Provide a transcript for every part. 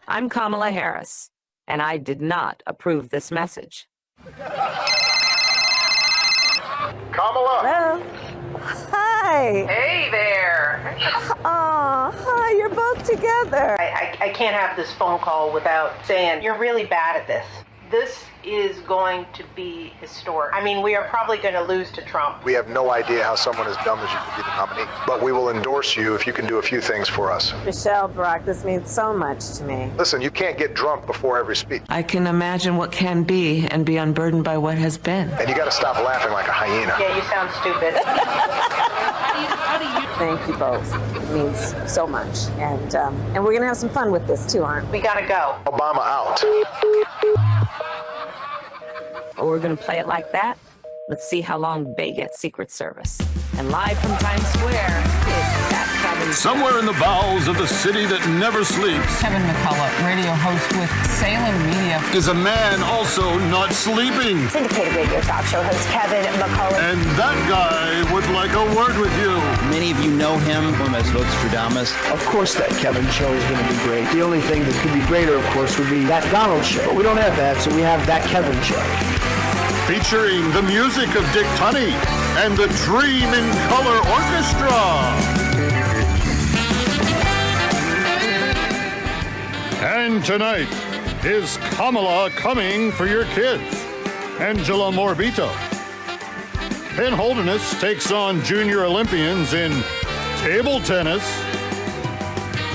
I'm Kamala Harris, and I did not approve this message. Kamala! Hello? Hi! Hey there! Aw, hi, you're both together. I can't have this phone call without saying you're really bad at this. This is going to be historic. I mean, we are probably going to lose to Trump. We have no idea how someone as dumb as you could be the nominee, but we will endorse you if you can do a few things for us. Michelle, Brock, this means so much to me. Listen, you can't get drunk before every speech. I can imagine what can be and be unburdened by what has been. And you got to stop laughing like a hyena. Yeah, you sound stupid. Thank you both. It means so much. And we're going to have some fun with this too, aren't we? We gotta go. Obama out. We're going to play it like that. Let's see how long they get Secret Service. And live from Times Square, it's that Kevin. Somewhere in the bowels of the city that never sleeps Kevin McCullough, radio host with Salem Media, is a man also not sleeping. Syndicated radio talk show host Kevin McCullough. And that guy would like a word with you. Many of you know him as votes for Damas. Of course that Kevin show is going to be great. The only thing that could be greater, of course, would be that Donald show. But we don't have that, so we have that Kevin show. Featuring the music of Dick Tunney and the Dream in Color Orchestra. And tonight is Kamala coming for your kids, Angela Morabito. Penn Holderness takes on junior Olympians in table tennis.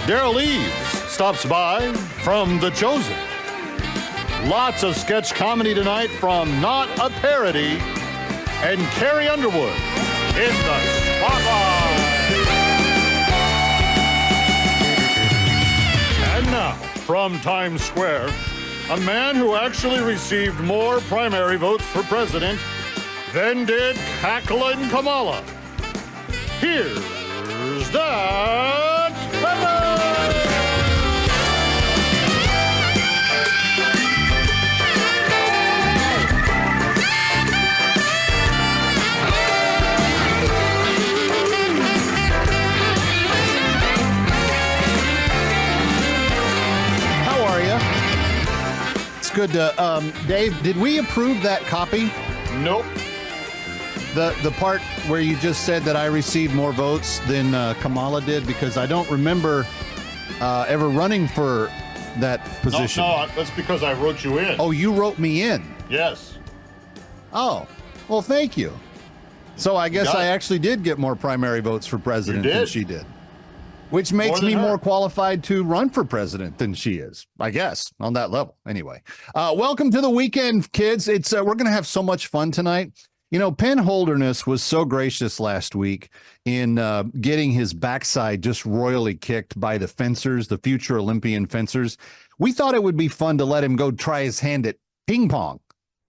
Derral Eves stops by from The Chosen. Lots of sketch comedy tonight from Not a Parody and Carrie Underwood in the spotlight. And now, from Times Square, a man who actually received more primary votes for president than did cackling Kamala. Here's that Kevin! Good. Dave, did we approve that copy? Nope. The part where you just said that I received more votes than Kamala did, because I don't remember ever running for that position. No, that's because I wrote you in. Oh, you wrote me in? Yes. Oh, well, thank you. So I guess I actually did get more primary votes for president than she did. Which makes me more qualified to run for president than she is, I guess, on that level. Anyway, welcome to the weekend, kids. It's we're going to have so much fun tonight. You know, Penn Holderness was so gracious last week in getting his backside just royally kicked by the fencers, the future Olympian fencers. We thought it would be fun to let him go try his hand at ping pong.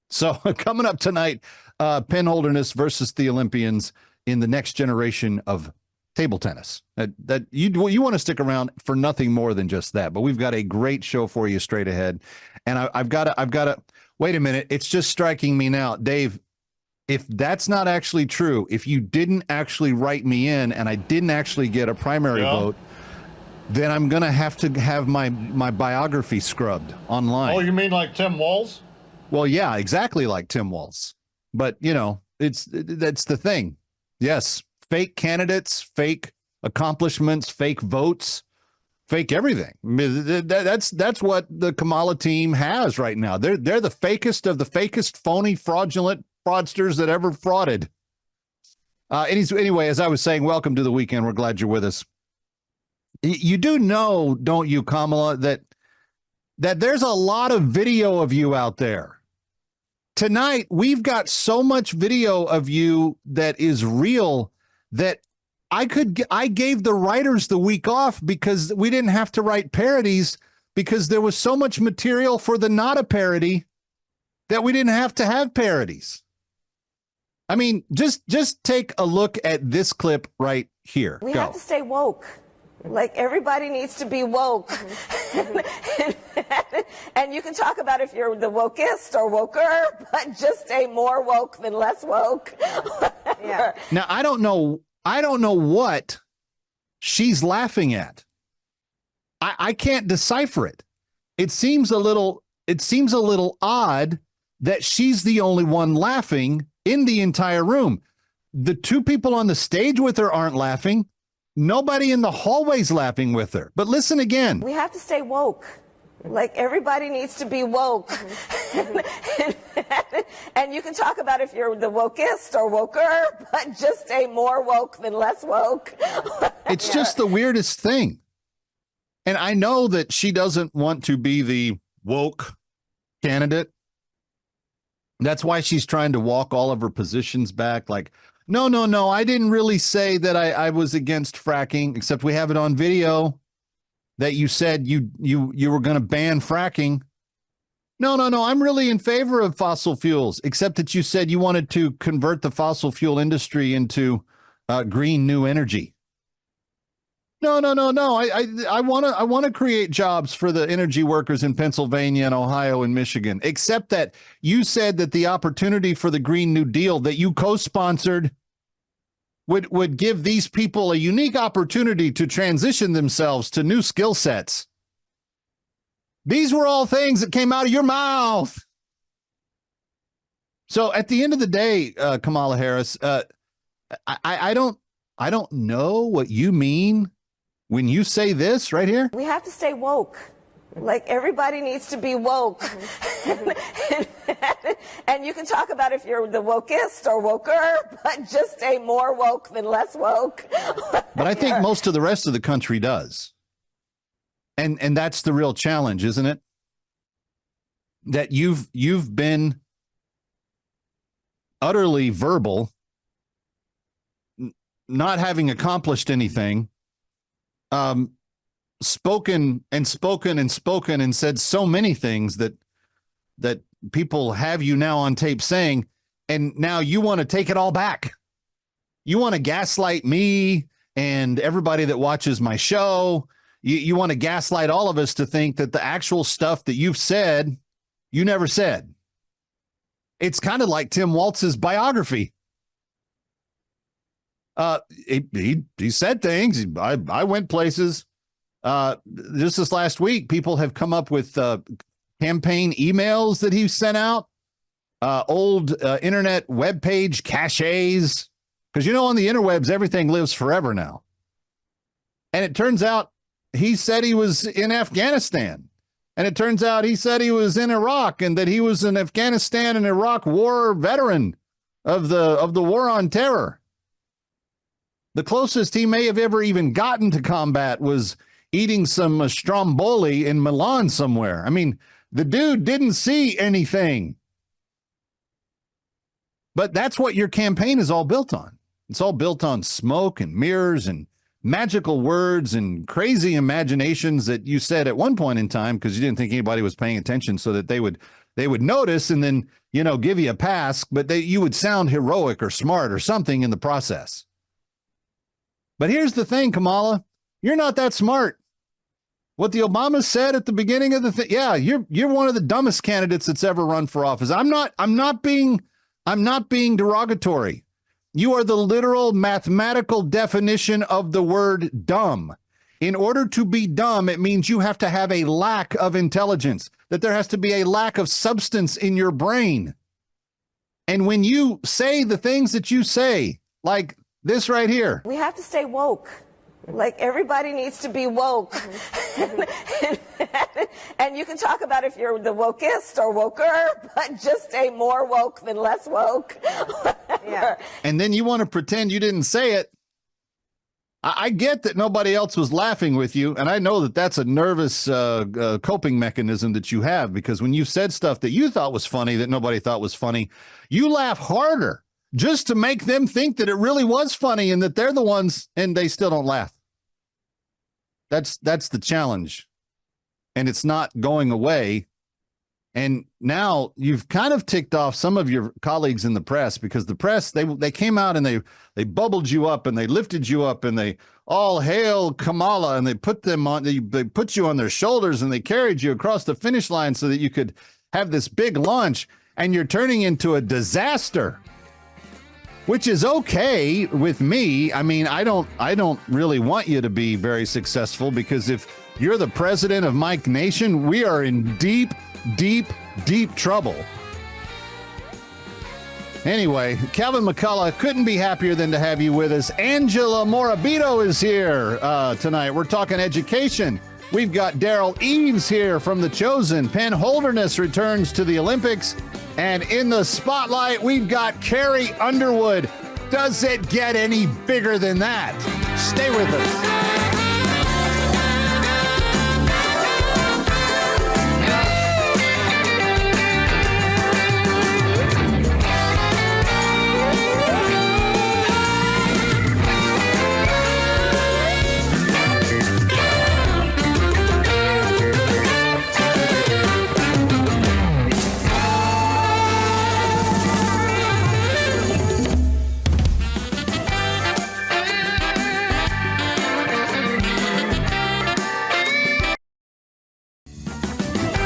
So coming up tonight, Penn Holderness versus the Olympians in the next generation of table tennis. That you want to stick around for nothing more than just that. But we've got a great show for you straight ahead. And I've got to wait a minute. It's just striking me now, Dave. If that's not actually true, if you didn't actually write me in and I didn't actually get a primary vote, then I'm going to have my biography scrubbed online. Oh, you mean like Tim Walz? Well, yeah, exactly like Tim Walz. But, you know, that's the thing. Yes. Fake candidates, fake accomplishments, fake votes, fake everything. I mean, that's what the Kamala team has right now. They're the fakest of the fakest, phony, fraudulent fraudsters that ever frauded. Anyway, as I was saying, welcome to the weekend. We're glad you're with us. You do know, don't you, Kamala, that there's a lot of video of you out there. Tonight, we've got so much video of you that is real that I gave the writers the week off because we didn't have to write parodies, because there was so much material for the not a parody that we didn't have to have parodies. I mean, just take a look at this clip right here. We have to stay woke. Like, everybody needs to be woke. And you can talk about if you're the wokest or woker, but just stay more woke than less woke. Yeah. Now, I don't know what she's laughing at. I can't decipher it. It seems a little odd that she's the only one laughing in the entire room. The two people on the stage with her aren't laughing. Nobody in the hallway's laughing with her. But listen again. We have to stay woke. Like, everybody needs to be woke. And you can talk about if you're the wokest or woker, but just stay more woke than less woke. It's just the weirdest thing. And I know that she doesn't want to be the woke candidate. That's why she's trying to walk all of her positions back. Like, no, I didn't really say that I was against fracking, except we have it on video that you said you were going to ban fracking. No, I'm really in favor of fossil fuels, except that you said you wanted to convert the fossil fuel industry into green new energy. No. I want to create jobs for the energy workers in Pennsylvania and Ohio and Michigan, except that you said that the opportunity for the Green New Deal that you co-sponsored would give these people a unique opportunity to transition themselves to new skill sets. These were all things that came out of your mouth. So at the end of the day, Kamala Harris, I don't know what you mean when you say this right here. We have to stay woke. Like, everybody needs to be woke. And you can talk about if you're the wokest or woker, but just stay more woke than less woke. But I think most of the rest of the country does. And that's the real challenge, isn't it? That you've been utterly verbal, not having accomplished anything, spoken and said so many things that people have you now on tape saying, and now you want to take it all back. You want to gaslight me and everybody that watches my show. You want to gaslight all of us to think that the actual stuff that you've said, you never said. It's kind of like Tim Waltz's biography. He said things. I went places. Just this last week, people have come up with campaign emails that he sent out, old internet webpage caches, because on the interwebs everything lives forever now. And it turns out he said he was in Afghanistan, and it turns out he said he was in Iraq, and that he was an Afghanistan and Iraq war veteran of the war on terror. The closest he may have ever even gotten to combat was eating some stromboli in Milan somewhere. I mean, the dude didn't see anything. But that's what your campaign is all built on. It's all built on smoke and mirrors and magical words and crazy imaginations that you said at one point in time because you didn't think anybody was paying attention, so that they would notice and then, give you a pass, but you would sound heroic or smart or something in the process. But here's the thing, Kamala, you're not that smart. What the Obamas said at the beginning of the thing, yeah, you're one of the dumbest candidates that's ever run for office. I'm not being derogatory. You are the literal mathematical definition of the word dumb. In order to be dumb, it means you have to have a lack of intelligence, that there has to be a lack of substance in your brain. And when you say the things that you say, like this right here. We have to stay woke. Like, everybody needs to be woke. And you can talk about if you're the wokest or woker, but just stay more woke than less woke. Yeah. And then you want to pretend you didn't say it. I get that nobody else was laughing with you, and I know that that's a nervous coping mechanism that you have, because when you said stuff that you thought was funny that nobody thought was funny, you laugh harder just to make them think that it really was funny and that they're the ones, and they still don't laugh. That's the challenge, and it's not going away. And now you've kind of ticked off some of your colleagues in the press, because the press, they came out and they bubbled you up and they lifted you up and they all hail Kamala, and they put them on, they put you on their shoulders and they carried you across the finish line so that you could have this big launch, and you're turning into a disaster, which is okay with me. I mean, I don't really want you to be very successful, because if You're the president of Mike Nation. We are in deep, deep, deep trouble. Anyway, Kevin McCullough couldn't be happier than to have you with us. Angela Morabito is here tonight. We're talking education. We've got Derral Eves here from The Chosen. Penn Holderness returns to the Olympics. And in the spotlight, we've got Carrie Underwood. Does it get any bigger than that? Stay with us.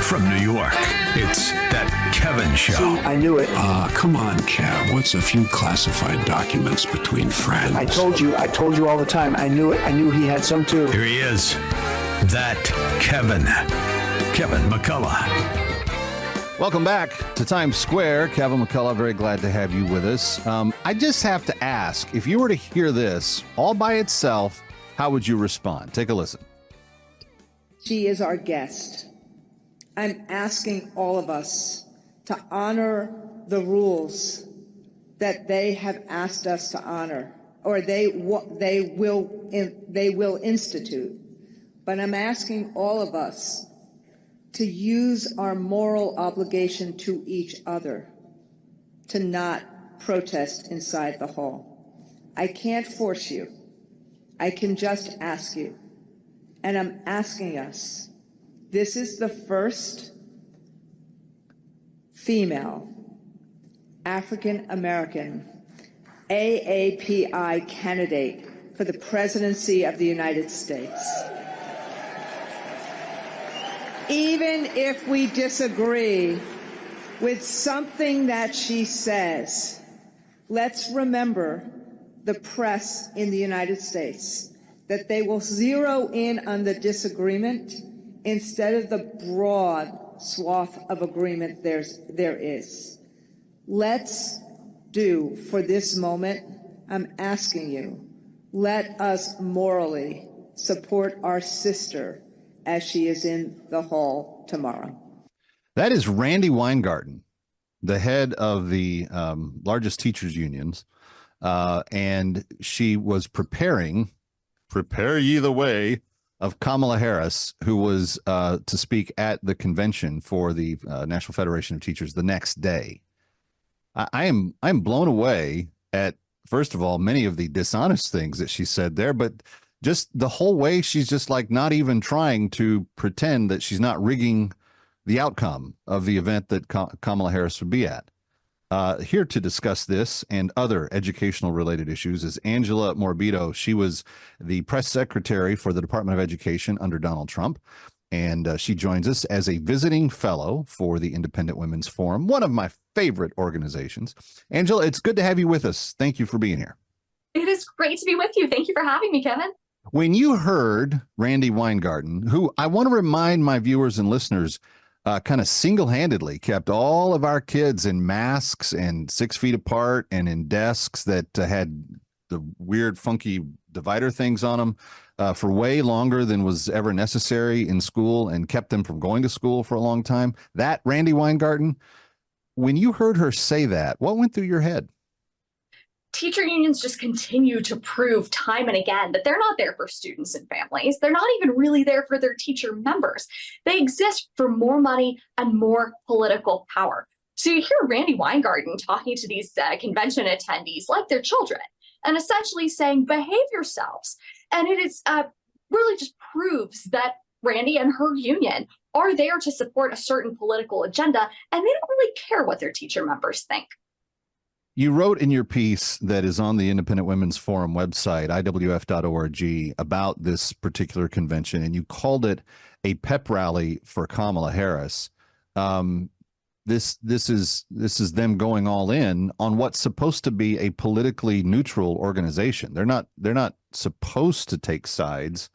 From New York, it's That Kevin Show. See, I knew it. Come on, Kev. What's a few classified documents between friends? I told you all the time. I knew it. I knew he had some too. Here he is. That Kevin McCullough. Welcome back to Times Square. Kevin McCullough, very glad to have you with us. I just have to ask, if you were to hear this all by itself, how would you respond? Take a listen. She is our guest. I'm asking all of us to honor the rules that they have asked us to honor, or they will institute. But I'm asking all of us to use our moral obligation to each other to not protest inside the hall. I can't force you. I can just ask you. And I'm asking us. This is the first female African-American AAPI candidate for the presidency of the United States. Even if we disagree with something that she says, let's remember the press in the United States, that they will zero in on the disagreement instead of the broad swath of agreement there is. Let's do, for this moment, I'm asking you, let us morally support our sister as she is in the hall tomorrow. That is Randi Weingarten, the head of the largest teachers unions, and she was prepare ye the way of Kamala Harris, who was to speak at the convention for the National Federation of Teachers the next day. I'm blown away at, first of all, many of the dishonest things that she said there, but just the whole way she's just like not even trying to pretend that she's not rigging the outcome of the event that Kamala Harris would be at. Here to discuss this and other educational related issues is Angela Morabito. She was the press secretary for the Department of Education under Donald Trump, and she joins us as a visiting fellow for the Independent Women's Forum, one of my favorite organizations. Angela, it's good to have you with us. Thank you for being here. It is great to be with you. Thank you for having me, Kevin. When you heard Randi Weingarten, who I want to remind my viewers and listeners kind of single-handedly kept all of our kids in masks and 6 feet apart and in desks that had the weird, funky divider things on them for way longer than was ever necessary in school and kept them from going to school for a long time. That Randi Weingarten, when you heard her say that, what went through your head? Teacher unions just continue to prove time and again that they're not there for students and families. They're not even really there for their teacher members. They exist for more money and more political power. So you hear Randi Weingarten talking to these convention attendees like they're children and essentially saying, behave yourselves. And it is really just proves that Randi and her union are there to support a certain political agenda, and they don't really care what their teacher members think. You wrote in your piece that is on the Independent Women's Forum website, iwf.org, about this particular convention, and you called it a pep rally for Kamala Harris. This is them going all in on what's supposed to be a politically neutral organization. They're not supposed to take sides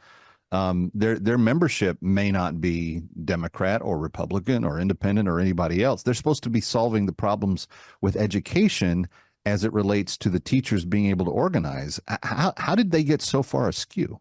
Their membership may not be Democrat or Republican or independent or anybody else. They're supposed to be solving the problems with education as it relates to the teachers being able to organize. How did they get so far askew?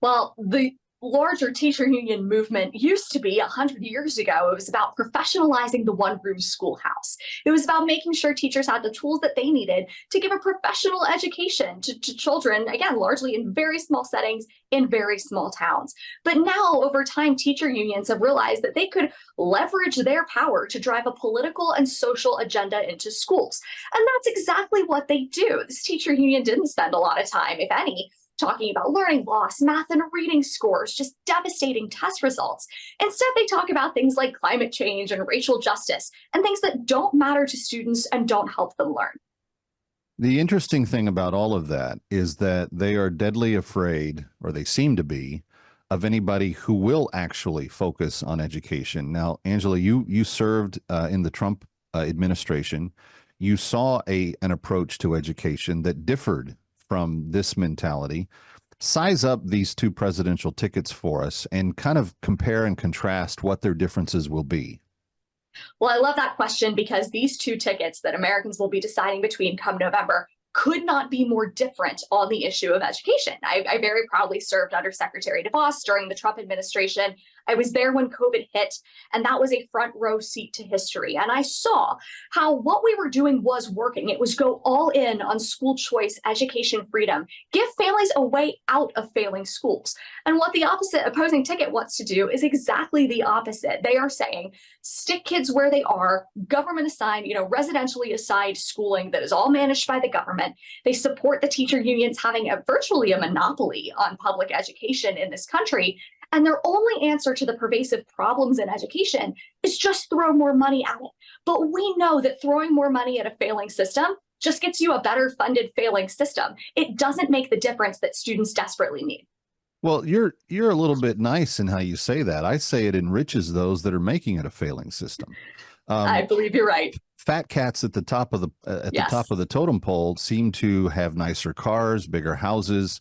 Well, the larger teacher union movement used to be 100 years ago. It was about professionalizing the one-room schoolhouse. It was about making sure teachers had the tools that they needed to give a professional education to children, again, largely in very small settings in very small towns. But now, over time, teacher unions have realized that they could leverage their power to drive a political and social agenda into schools. And that's exactly what they do. This teacher union didn't spend a lot of time, if any, talking about learning loss, math and reading scores, just devastating test results. Instead, they talk about things like climate change and racial justice and things that don't matter to students and don't help them learn. The interesting thing about all of that is that they are deadly afraid, or they seem to be, of anybody who will actually focus on education. Now, Angela, you served in the Trump administration. You saw an approach to education that differed from this mentality. Size up these two presidential tickets for us and kind of compare and contrast what their differences will be. Well, I love that question because these two tickets that Americans will be deciding between come November could not be more different on the issue of education. I very proudly served under Secretary DeVos during the Trump administration. I was there when COVID hit, and that was a front row seat to history. And I saw how what we were doing was working. It was go all in on school choice, education freedom, give families a way out of failing schools. And what the opposing ticket wants to do is exactly the opposite. They are saying, stick kids where they are, government assigned, residentially assigned schooling that is all managed by the government. They support the teacher unions having virtually a monopoly on public education in this country. And their only answer to the pervasive problems in education is just throw more money at it. But we know that throwing more money at a failing system just gets you a better funded failing system. It doesn't make the difference that students desperately need. Well, you're a little bit nice in how you say that. I say it enriches those that are making it a failing system. I believe you're right. Fat cats at the top of the Yes. the top of the totem pole seem to have nicer cars, bigger houses,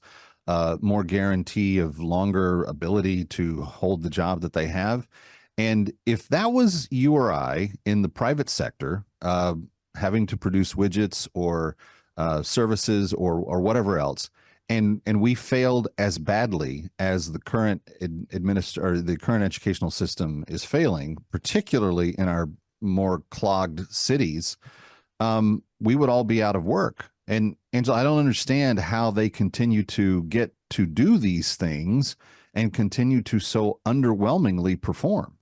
more guarantee of longer ability to hold the job that they have. And if that was you or I in the private sector, having to produce widgets or services or whatever else, and we failed as badly as the current the current educational system is failing, particularly in our more clogged cities, we would all be out of work. And Angela, I don't understand how they continue to get to do these things and continue to so underwhelmingly perform.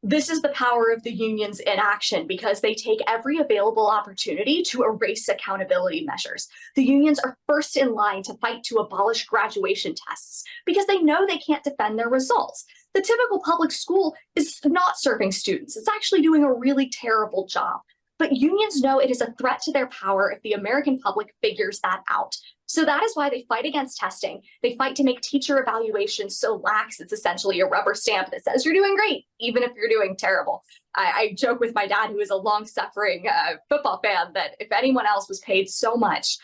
This is the power of the unions in action because they take every available opportunity to erase accountability measures. The unions are first in line to fight to abolish graduation tests because they know they can't defend their results. The typical public school is not serving students. It's actually doing a really terrible job. But unions know it is a threat to their power if the American public figures that out. So that is why they fight against testing. They fight to make teacher evaluations so lax it's essentially a rubber stamp that says you're doing great, even if you're doing terrible. I joke with my dad, who is a long-suffering football fan, that if anyone else was paid so much,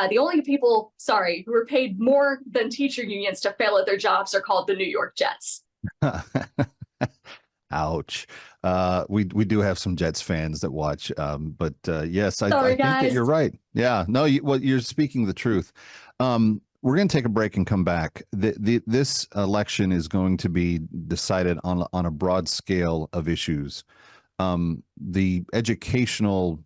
the only people, who were paid more than teacher unions to fail at their jobs are called the New York Jets. Ouch. We do have some Jets fans that watch, but yes, I think that you're right. Yeah, no, you're speaking the truth. We're going to take a break and come back. This election is going to be decided on a broad scale of issues. The educational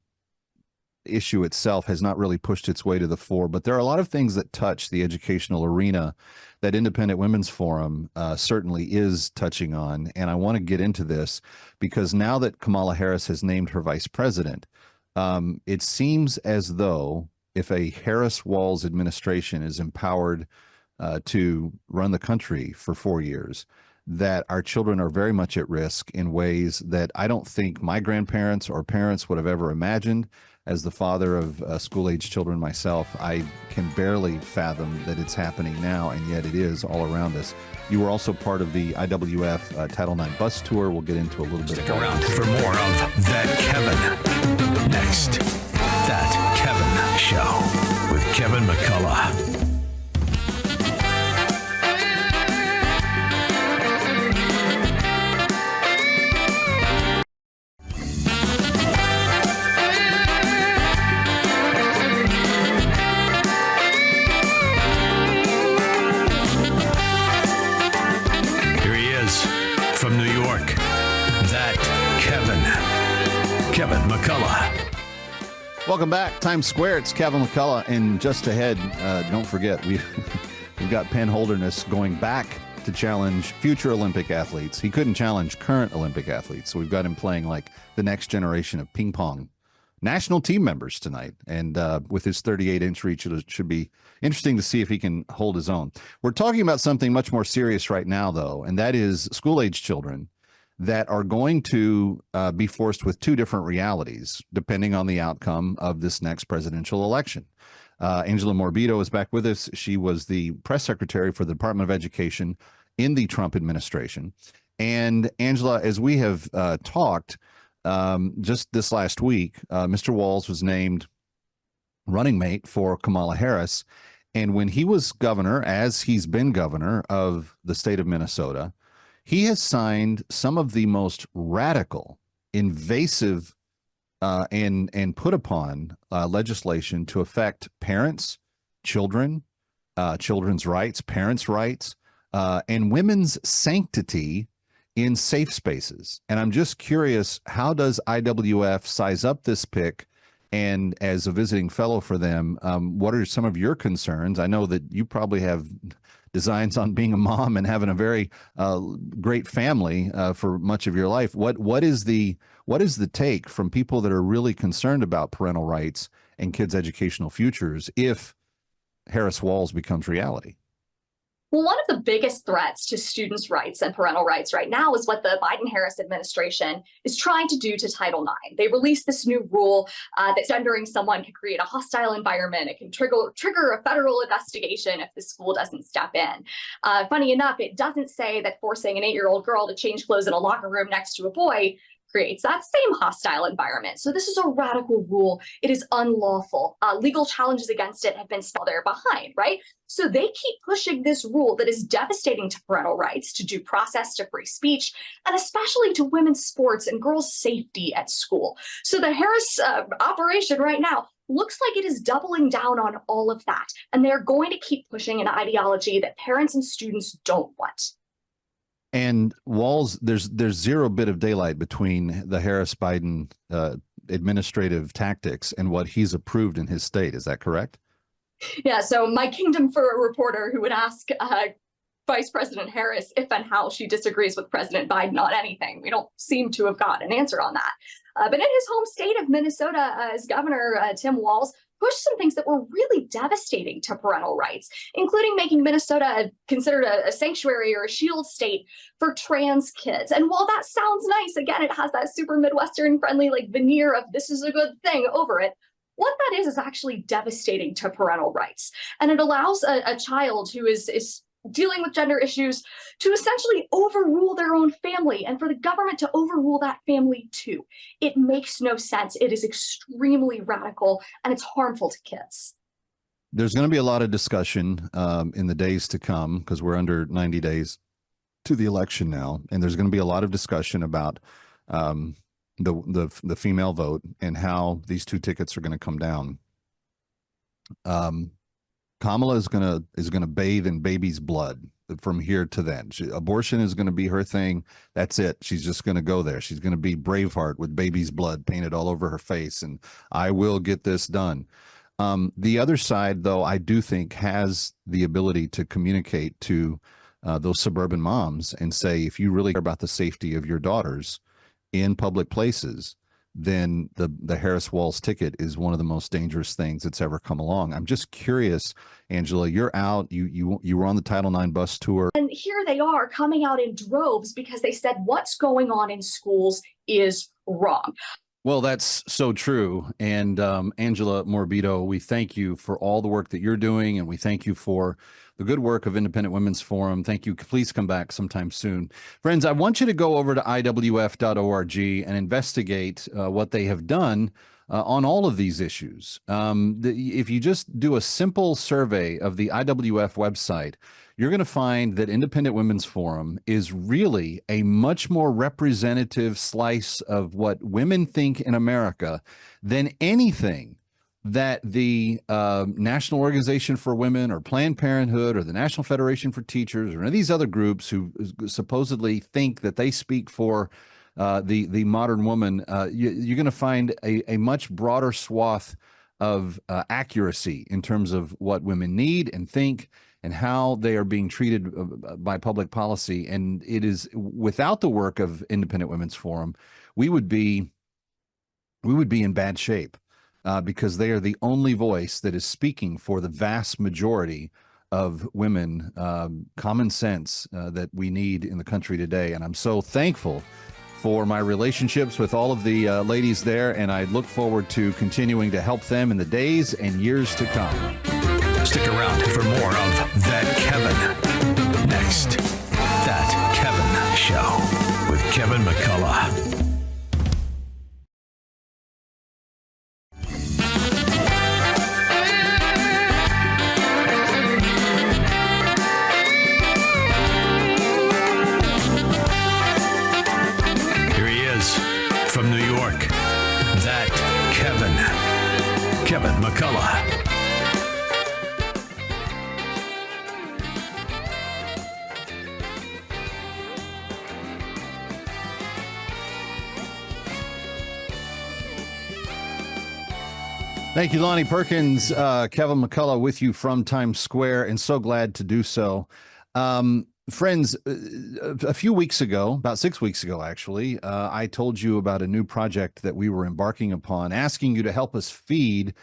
issue itself has not really pushed its way to the fore, but there are a lot of things that touch the educational arena that Independent Women's Forum certainly is touching on. And I want to get into this because now that Kamala Harris has named her vice president, it seems as though if a Harris-Walz administration is empowered to run the country for 4 years, that our children are very much at risk in ways that I don't think my grandparents or parents would have ever imagined. As the father of school-age children myself, I can barely fathom that it's happening now, and yet it is all around us. You were also part of the IWF Title IX bus tour. We'll get into a little bit. Stick around for more of That Kevin. Next, That Kevin Show with Kevin McCullough. Welcome back. Times Square. It's Kevin McCullough. And just ahead, don't forget, we've got Penn Holderness going back to challenge future Olympic athletes. He couldn't challenge current Olympic athletes. So we've got him playing like the next generation of ping pong national team members tonight. And with his 38-inch reach, it should be interesting to see if he can hold his own. We're talking about something much more serious right now, though, and that is school-age children that are going to be forced with two different realities, depending on the outcome of this next presidential election. Angela Morabito is back with us. She was the press secretary for the Department of Education in the Trump administration. And Angela, as we have talked just this last week, Mr. Walz was named running mate for Kamala Harris. And when he was governor, as he's been governor of the state of Minnesota, he has signed some of the most radical, invasive, and put upon legislation to affect parents, children, children's rights, parents' rights, and women's sanctity in safe spaces. And I'm just curious, how does IWF size up this pick? And as a visiting fellow for them, what are some of your concerns? I know that you probably have designs on being a mom and having a very great family for much of your life. What is the take from people that are really concerned about parental rights and kids' educational futures if Harris-Walz becomes reality? Well, one of the biggest threats to students' rights and parental rights right now is what the Biden-Harris administration is trying to do to Title IX. They released this new rule that gendering someone can create a hostile environment. It can trigger a federal investigation if the school doesn't step in. Funny enough, it doesn't say that forcing an 8-year-old girl to change clothes in a locker room next to a boy creates that same hostile environment. So this is a radical rule. It is unlawful. Legal challenges against it have been still there behind, right? So they keep pushing this rule that is devastating to parental rights, to due process, to free speech, and especially to women's sports and girls' safety at school. So the Harris operation right now looks like it is doubling down on all of that. And they're going to keep pushing an ideology that parents and students don't want. And Walz, there's zero bit of daylight between the Harris-Biden administrative tactics and what he's approved in his state. Is that correct? Yeah, so my kingdom for a reporter who would ask Vice President Harris if and how she disagrees with President Biden on anything. We don't seem to have got an answer on that. But in his home state of Minnesota, as Governor Tim Walz pushed some things that were really devastating to parental rights, including making Minnesota considered a sanctuary or a shield state for trans kids. And while that sounds nice, again, it has that super Midwestern friendly like veneer of this is a good thing over it. What that is actually devastating to parental rights. And it allows a child who is dealing with gender issues to essentially overrule their own family and for the government to overrule that family too. It makes no sense. It is extremely radical and it's harmful to kids. There's going to be a lot of discussion in the days to come because we're under 90 days to the election now. And there's going to be a lot of discussion about the female vote and how these two tickets are going to come down. Kamala is going to bathe in baby's blood from here to then. Abortion is going to be her thing. That's it. She's just going to go there. She's going to be Braveheart with baby's blood painted all over her face. And I will get this done. The other side, though, I do think has the ability to communicate to those suburban moms and say, if you really care about the safety of your daughters in public places, then the Harris-Walz ticket is one of the most dangerous things that's ever come along. I'm just curious, Angela, you're out, you were on the Title IX bus tour. And here they are coming out in droves because they said what's going on in schools is wrong. Well, that's so true. And Angela Morabito, we thank you for all the work that you're doing, and we thank you for the good work of Independent Women's Forum. Thank you. Please come back sometime soon. Friends, I want you to go over to iwf.org and investigate what they have done on all of these issues. If you just do a simple survey of the IWF website, you're going to find that Independent Women's Forum is really a much more representative slice of what women think in America than anything that the National Organization for Women or Planned Parenthood or the National Federation for Teachers or any of these other groups who supposedly think that they speak for the modern woman, you're going to find a much broader swath of accuracy in terms of what women need and think and how they are being treated by public policy. And it is without the work of Independent Women's Forum, we would be in bad shape because they are the only voice that is speaking for the vast majority of women, common sense that we need in the country today. And I'm so thankful for my relationships with all of the ladies there, and I look forward to continuing to help them in the days and years to come. Stick around for more of That Kevin. Next, That Kevin Show with Kevin McCullough. From New York, That Kevin McCullough. Thank you, Lonnie Perkins. Kevin McCullough with you from Times Square, and so glad to do so. Friends, a few weeks ago, about 6 weeks ago, actually, I told you about a new project that we were embarking upon, asking you to help us feed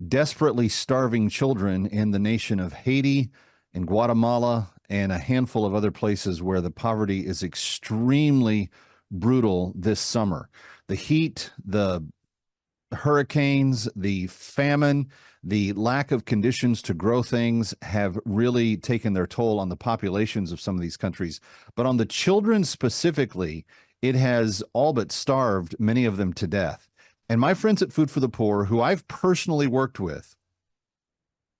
desperately starving children in the nation of Haiti and Guatemala and a handful of other places where the poverty is extremely brutal this summer. The heat, the hurricanes, the famine, the lack of conditions to grow things have really taken their toll on the populations of some of these countries. But on the children specifically, it has all but starved many of them to death. And my friends at Food for the Poor, who I've personally worked with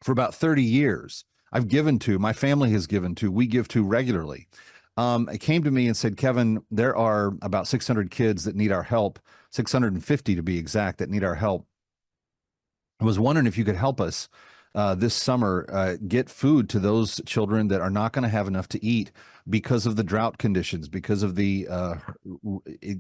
for about 30 years, I've given to, my family has given to, we give to regularly, it came to me and said, Kevin, there are about 600 kids that need our help, 650 to be exact, that need our help. I was wondering if you could help us this summer get food to those children that are not going to have enough to eat because of the drought conditions, because of the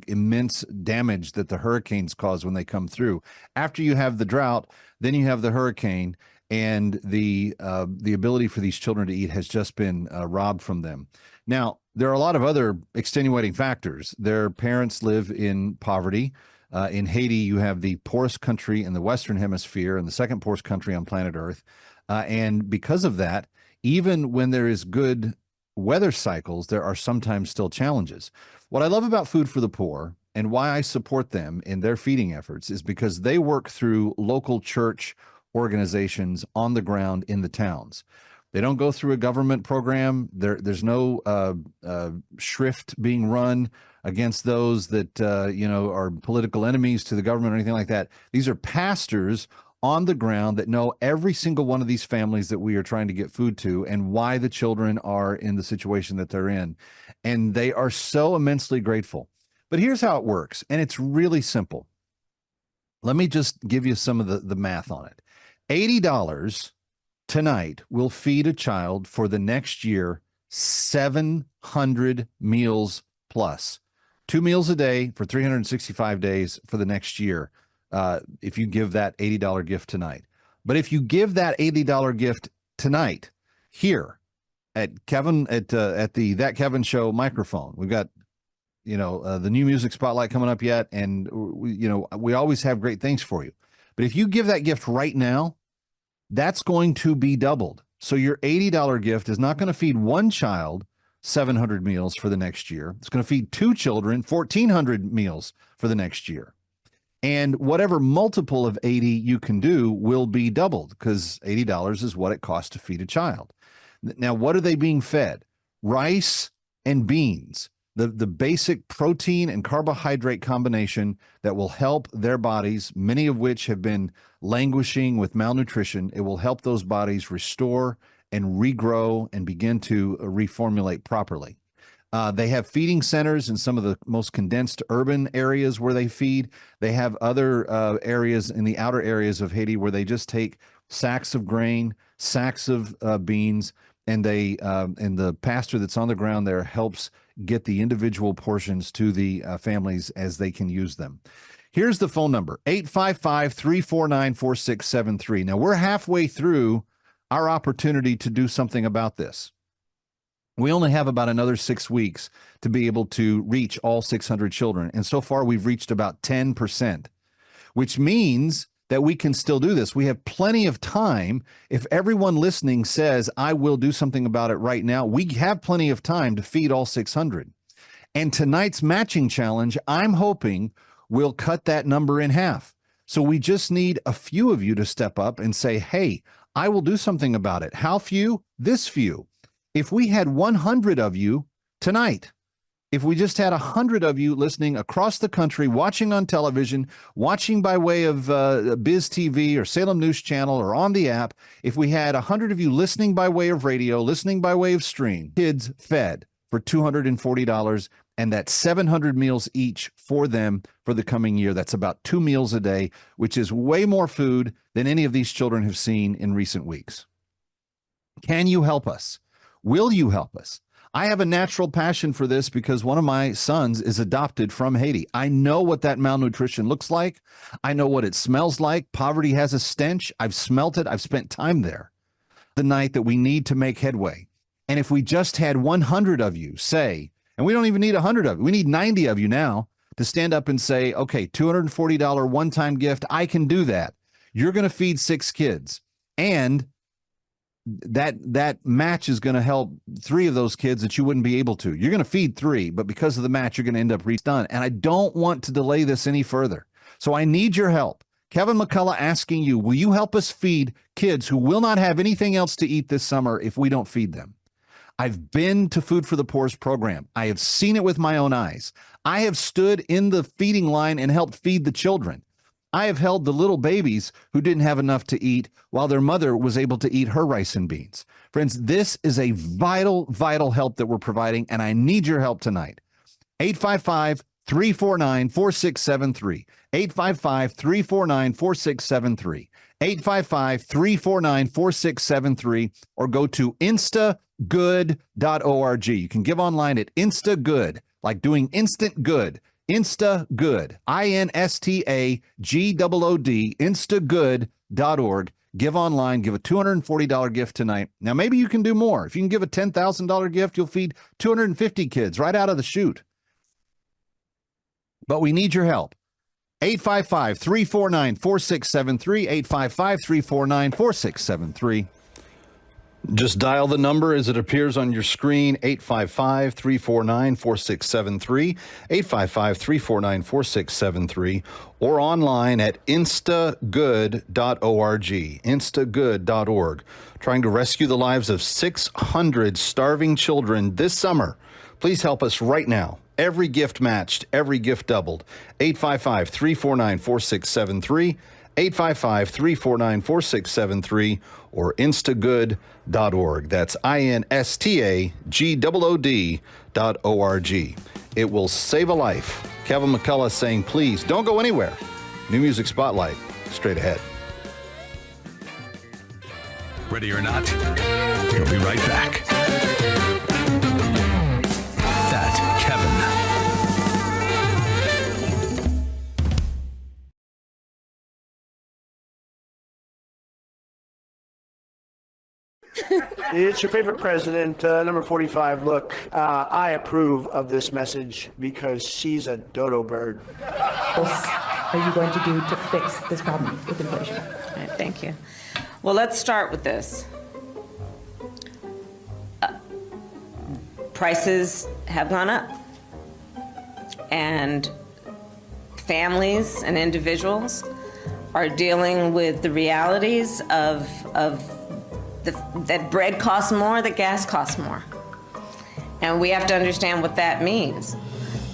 immense damage that the hurricanes cause when they come through. After you have the drought, then you have the hurricane, and the ability for these children to eat has just been robbed from them. Now, there are a lot of other extenuating factors. Their parents live in poverty. In Haiti, you have the poorest country in the Western Hemisphere and the second poorest country on planet Earth. And because of that, even when there is good weather cycles, there are sometimes still challenges. What I love about Food for the Poor and why I support them in their feeding efforts is because they work through local church organizations on the ground in the towns. They don't go through a government program. There's no shrift being run against those that are political enemies to the government or anything like that. These are pastors on the ground that know every single one of these families that we are trying to get food to and why the children are in the situation that they're in. And they are so immensely grateful. But here's how it works, and it's really simple. Let me just give you some of the math on it. $80 tonight will feed a child for the next year 700 meals plus. 2 meals a day for 365 days for the next year, if you give that $80 gift tonight. But if you give that $80 gift tonight here at Kevin at the That Kevin Show microphone, we've got the new music spotlight coming up yet, and we always have great things for you. But if you give that gift right now, that's going to be doubled. So your $80 gift is not going to feed one child 700 meals for the next year. It's going to feed two children 1,400 meals for the next year. And whatever multiple of 80 you can do will be doubled, because $80 is what it costs to feed a child. Now, what are they being fed? Rice and beans, the basic protein and carbohydrate combination that will help their bodies, many of which have been languishing with malnutrition. It will help those bodies restore and regrow and begin to reformulate properly. They have feeding centers in some of the most condensed urban areas where they feed. They have other areas in the outer areas of Haiti where they just take sacks of grain, sacks of beans, and the pastor that's on the ground there helps get the individual portions to the families as they can use them. Here's the phone number, 855-349-4673. Now, we're halfway through our opportunity to do something about this. We only have about another 6 weeks to be able to reach all 600 children. And so far, we've reached about 10%, which means that we can still do this. We have plenty of time. If everyone listening says, I will do something about it right now, we have plenty of time to feed all 600. And tonight's matching challenge, I'm hoping, will cut that number in half. So we just need a few of you to step up and say, hey, I will do something about it. How few? This few. If we had 100 of you tonight, if we just had 100 of you listening across the country, watching on television, watching by way of BizTV or Salem News Channel or on the app, if we had 100 of you listening by way of radio, listening by way of stream, kids fed for $240, and that's 700 meals each for them for the coming year. That's about 2 meals a day, which is way more food than any of these children have seen in recent weeks. Can you help us? Will you help us? I have a natural passion for this because one of my sons is adopted from Haiti. I know what that malnutrition looks like. I know what it smells like. Poverty has a stench. I've smelt it. I've spent time there. The night that we need to make headway. And if we just had 100 of you say, and we don't even need 100 of you, we need 90 of you now to stand up and say, okay, $240 one-time gift, I can do that. You're going to feed 6 kids. And that match is going to help 3 of those kids that you wouldn't be able to. You're going to feed 3, but because of the match, you're going to end up redone. And I don't want to delay this any further. So I need your help. Kevin McCullough asking you, will you help us feed kids who will not have anything else to eat this summer if we don't feed them? I've been to Food for the Poor's program. I have seen it with my own eyes. I have stood in the feeding line and helped feed the children. I have held the little babies who didn't have enough to eat while their mother was able to eat her rice and beans. Friends, this is a vital, vital help that we're providing, and I need your help tonight. 855-349-4673. 855-349-4673. 855-349-4673, or go to instagood.org. You can give online at Instagood, like doing instant good. Instagood, INSTAGOOD, instagood.org. Give online, give a $240 gift tonight. Now, maybe you can do more. If you can give a $10,000 gift, you'll feed 250 kids right out of the chute. But we need your help. 855-349-4673, 855-349-4673. Just dial the number as it appears on your screen, 855-349-4673, 855-349-4673, or online at instagood.org, instagood.org. Trying to rescue the lives of 600 starving children this summer. Please help us right now. Every gift matched, every gift doubled. 855-349-4673, 855-349-4673, or instagood.org. That's INSTAGOOD.org. It will save a life. Kevin McCullough saying, please don't go anywhere. New Music Spotlight, straight ahead. Ready or not, we'll be right back. That Kevin. It's your favorite president, number 45. Look, I approve of this message because she's a dodo bird. What are you going to do to fix this problem with inflation? All right, thank you. Well, let's start with this. Prices have gone up, and families and individuals are dealing with the realities of that bread costs more, that gas costs more. And we have to understand what that means.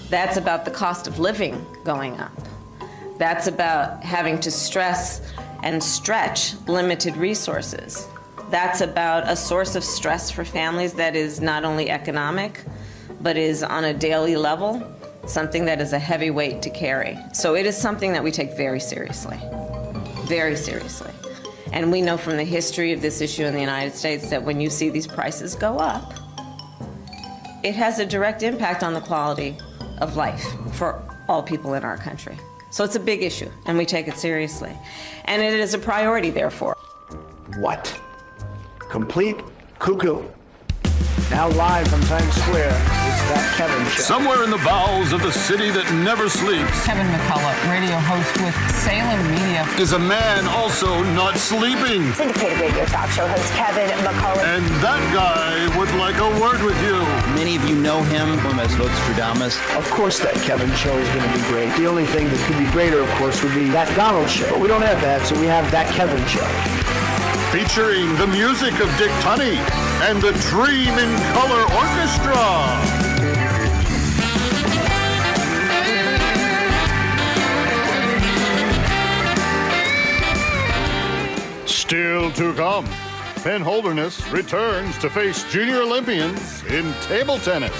That's about the cost of living going up. That's about having to stress and stretch limited resources. That's about a source of stress for families that is not only economic, but is on a daily level, something that is a heavy weight to carry. So it is something that we take very seriously, very seriously. And we know from the history of this issue in the United States that when you see these prices go up, it has a direct impact on the quality of life for all people in our country. So it's a big issue, and we take it seriously. And it is a priority, therefore. What? Complete cuckoo. Now live from Times Square, it's That Kevin Show. Somewhere in the bowels of the city that never sleeps. Kevin McCullough, radio host with Salem Media. Is a man also not sleeping. Syndicated radio talk show host Kevin McCullough. And that guy would like a word with you. Many of you know him as votes for Damas. Of course That Kevin Show is going to be great. The only thing that could be greater, of course, would be That Donald Show. But we don't have that, so we have That Kevin Show. Featuring the music of Dick Tunney and the Dream in Color Orchestra. Still to come, Penn Holderness returns to face junior Olympians in table tennis.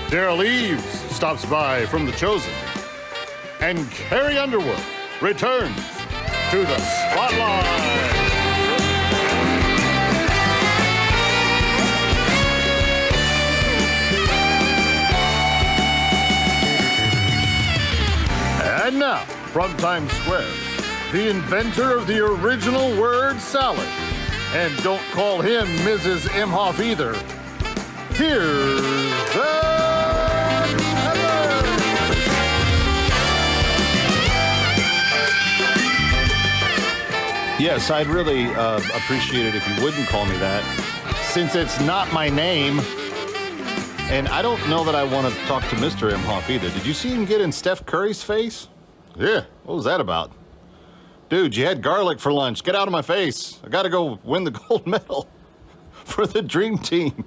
Derral Eves stops by from The Chosen. And Carrie Underwood returns to the spotlight. And now, from Times Square, the inventor of the original word salad. And don't call him Mrs. Imhoff either. Here's That Kevin. Yes, I'd really appreciate it if you wouldn't call me that, since it's not my name. And I don't know that I want to talk to Mr. Imhoff either. Did you see him get in Steph Curry's face? Yeah, what was that about? Dude, you had garlic for lunch. Get out of my face. I got to go win the gold medal for the dream team.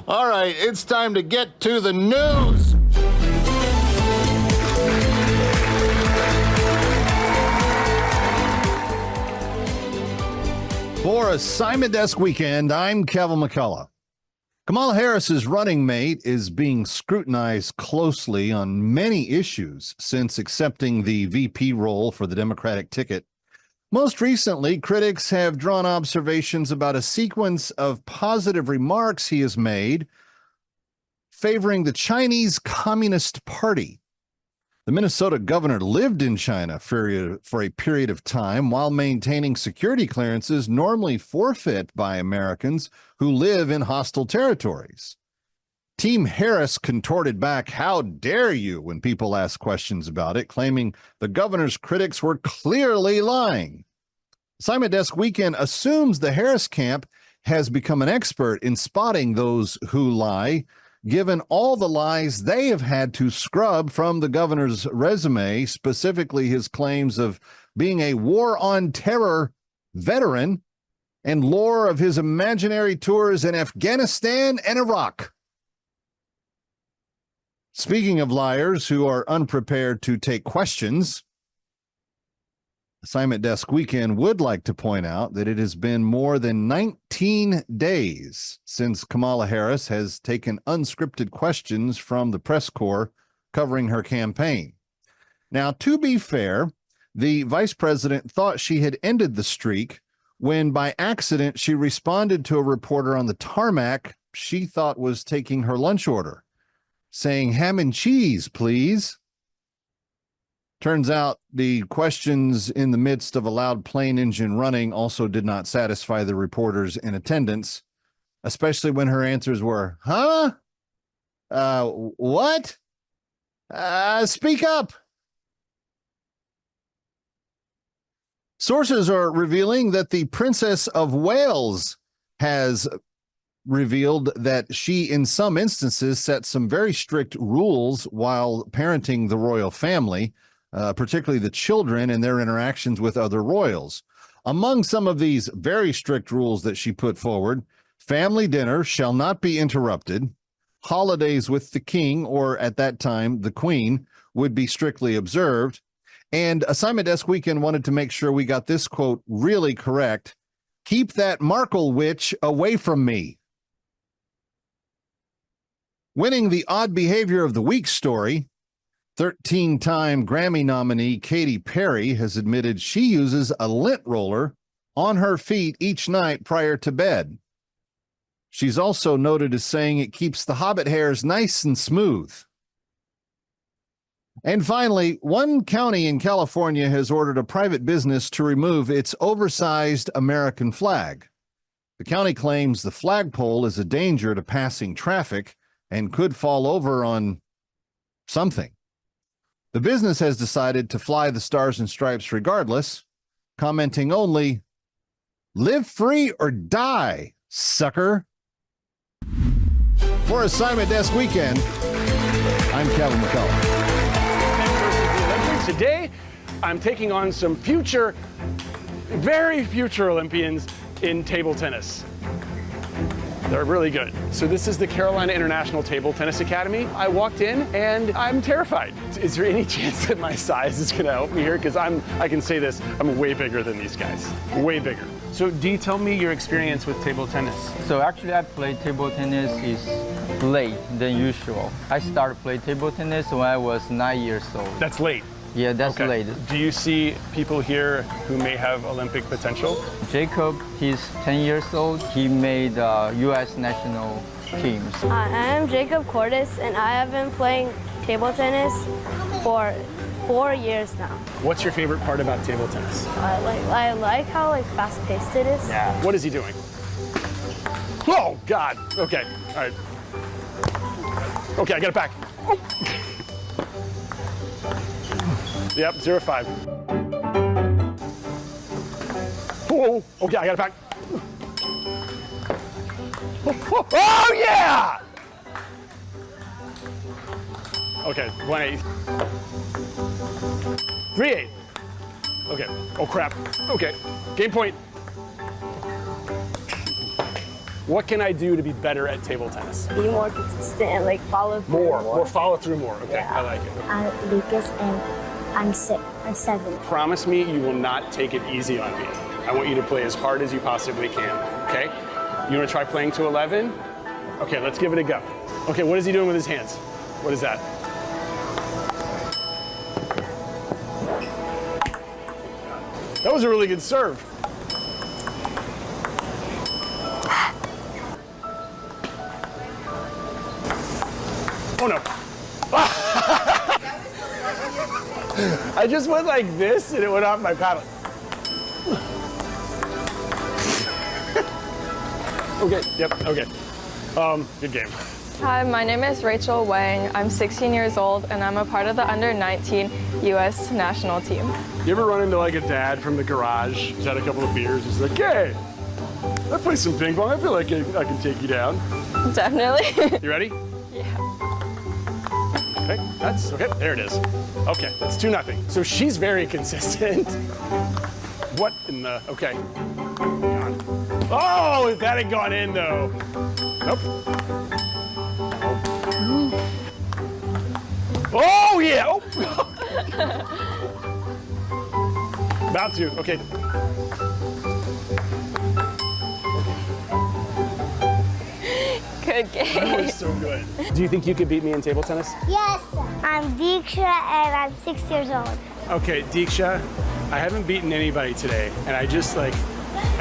All right, it's time to get to the news. For Assignment Desk Weekend, I'm Kevin McCullough. Kamala Harris's running mate is being scrutinized closely on many issues since accepting the VP role for the Democratic ticket. Most recently, critics have drawn observations about a sequence of positive remarks he has made favoring the Chinese Communist Party. The Minnesota governor lived in China for a period of time while maintaining security clearances normally forfeit by Americans who live in hostile territories. Team Harris contorted back, "How dare you?" when people asked questions about it, claiming the governor's critics were clearly lying. Assignment Desk Weekend assumes the Harris camp has become an expert in spotting those who lie, given all the lies they have had to scrub from the governor's resume, specifically his claims of being a war on terror veteran and lore of his imaginary tours in Afghanistan and Iraq. Speaking of liars who are unprepared to take questions, Assignment Desk Weekend would like to point out that it has been more than 19 days since Kamala Harris has taken unscripted questions from the press corps covering her campaign. Now, to be fair, the vice president thought she had ended the streak when by accident she responded to a reporter on the tarmac she thought was taking her lunch order, saying, "Ham and cheese, please." Turns out the questions in the midst of a loud plane engine running also did not satisfy the reporters in attendance, especially when her answers were, "Huh? What? Speak up." Sources are revealing that the Princess of Wales has revealed that she, in some instances, set some very strict rules while parenting the royal family, particularly the children and their interactions with other royals. Among some of these very strict rules that she put forward, family dinner shall not be interrupted, holidays with the king, or at that time, the queen, would be strictly observed, and Assignment Desk Weekend wanted to make sure we got this quote really correct: "Keep that Markle witch away from me." Winning the Odd Behavior of the Week story, 13-time Grammy nominee Katy Perry has admitted she uses a lint roller on her feet each night prior to bed. She's also noted as saying it keeps the hobbit hairs nice and smooth. And finally, one county in California has ordered a private business to remove its oversized American flag. The county claims the flagpole is a danger to passing traffic and could fall over on something. The business has decided to fly the Stars and Stripes regardless, commenting only, "Live free or die, sucker." For Assignment Desk Weekend, I'm Kevin McCullough. Today, I'm taking on some future, very future Olympians in table tennis. They're really good. So this is the Carolina International Table Tennis Academy. I walked in and I'm terrified. Is there any chance that my size is gonna help me here? Because I can say this, I'm way bigger than these guys, way bigger. So do you tell me your experience with table tennis? So actually I played table tennis is late than usual. I started playing table tennis when I was 9 years old. That's late. Yeah, that's late. Do you see people here who may have Olympic potential? Jacob, he's 10 years old. He made U.S. national teams. I am Jacob Cordes, and I have been playing table tennis for 4 years now. What's your favorite part about table tennis? I like how fast-paced it is. Yeah. What is he doing? Oh, God. Okay. All right. Okay, I got it back. Yep, 0-5. Whoa, okay, I got it back. Oh, yeah! Okay, 1-8. 3-8. Okay, oh crap. Okay, game point. What can I do to be better at table tennis? Be more consistent and follow through more follow through more. Okay, yeah. I like it. I'm Lucas and I'm 7. Promise me you will not take it easy on me. I want you to play as hard as you possibly can, okay? You wanna try playing to 11? Okay, let's give it a go. Okay, what is he doing with his hands? What is that? That was a really good serve. Oh no. I just went like this and it went off my paddle. Okay, yep, okay. Good game. Hi, my name is Rachel Wang. I'm 16 years old and I'm a part of the under-19 U.S. national team. You ever run into a dad from the garage? He's had a couple of beers. He's like, hey, I play some ping pong. I feel like I can take you down. Definitely. You ready? Yeah. Okay, okay, there it is. Okay, that's 2-0. So she's very consistent. What in the, okay. Oh, that had gone in though. Nope. Oh yeah, oh. About to, okay. Good game. That was so good. Do you think you could beat me in table tennis? Yes, I'm Diksha and I'm 6 years old. Okay, Diksha, I haven't beaten anybody today, and I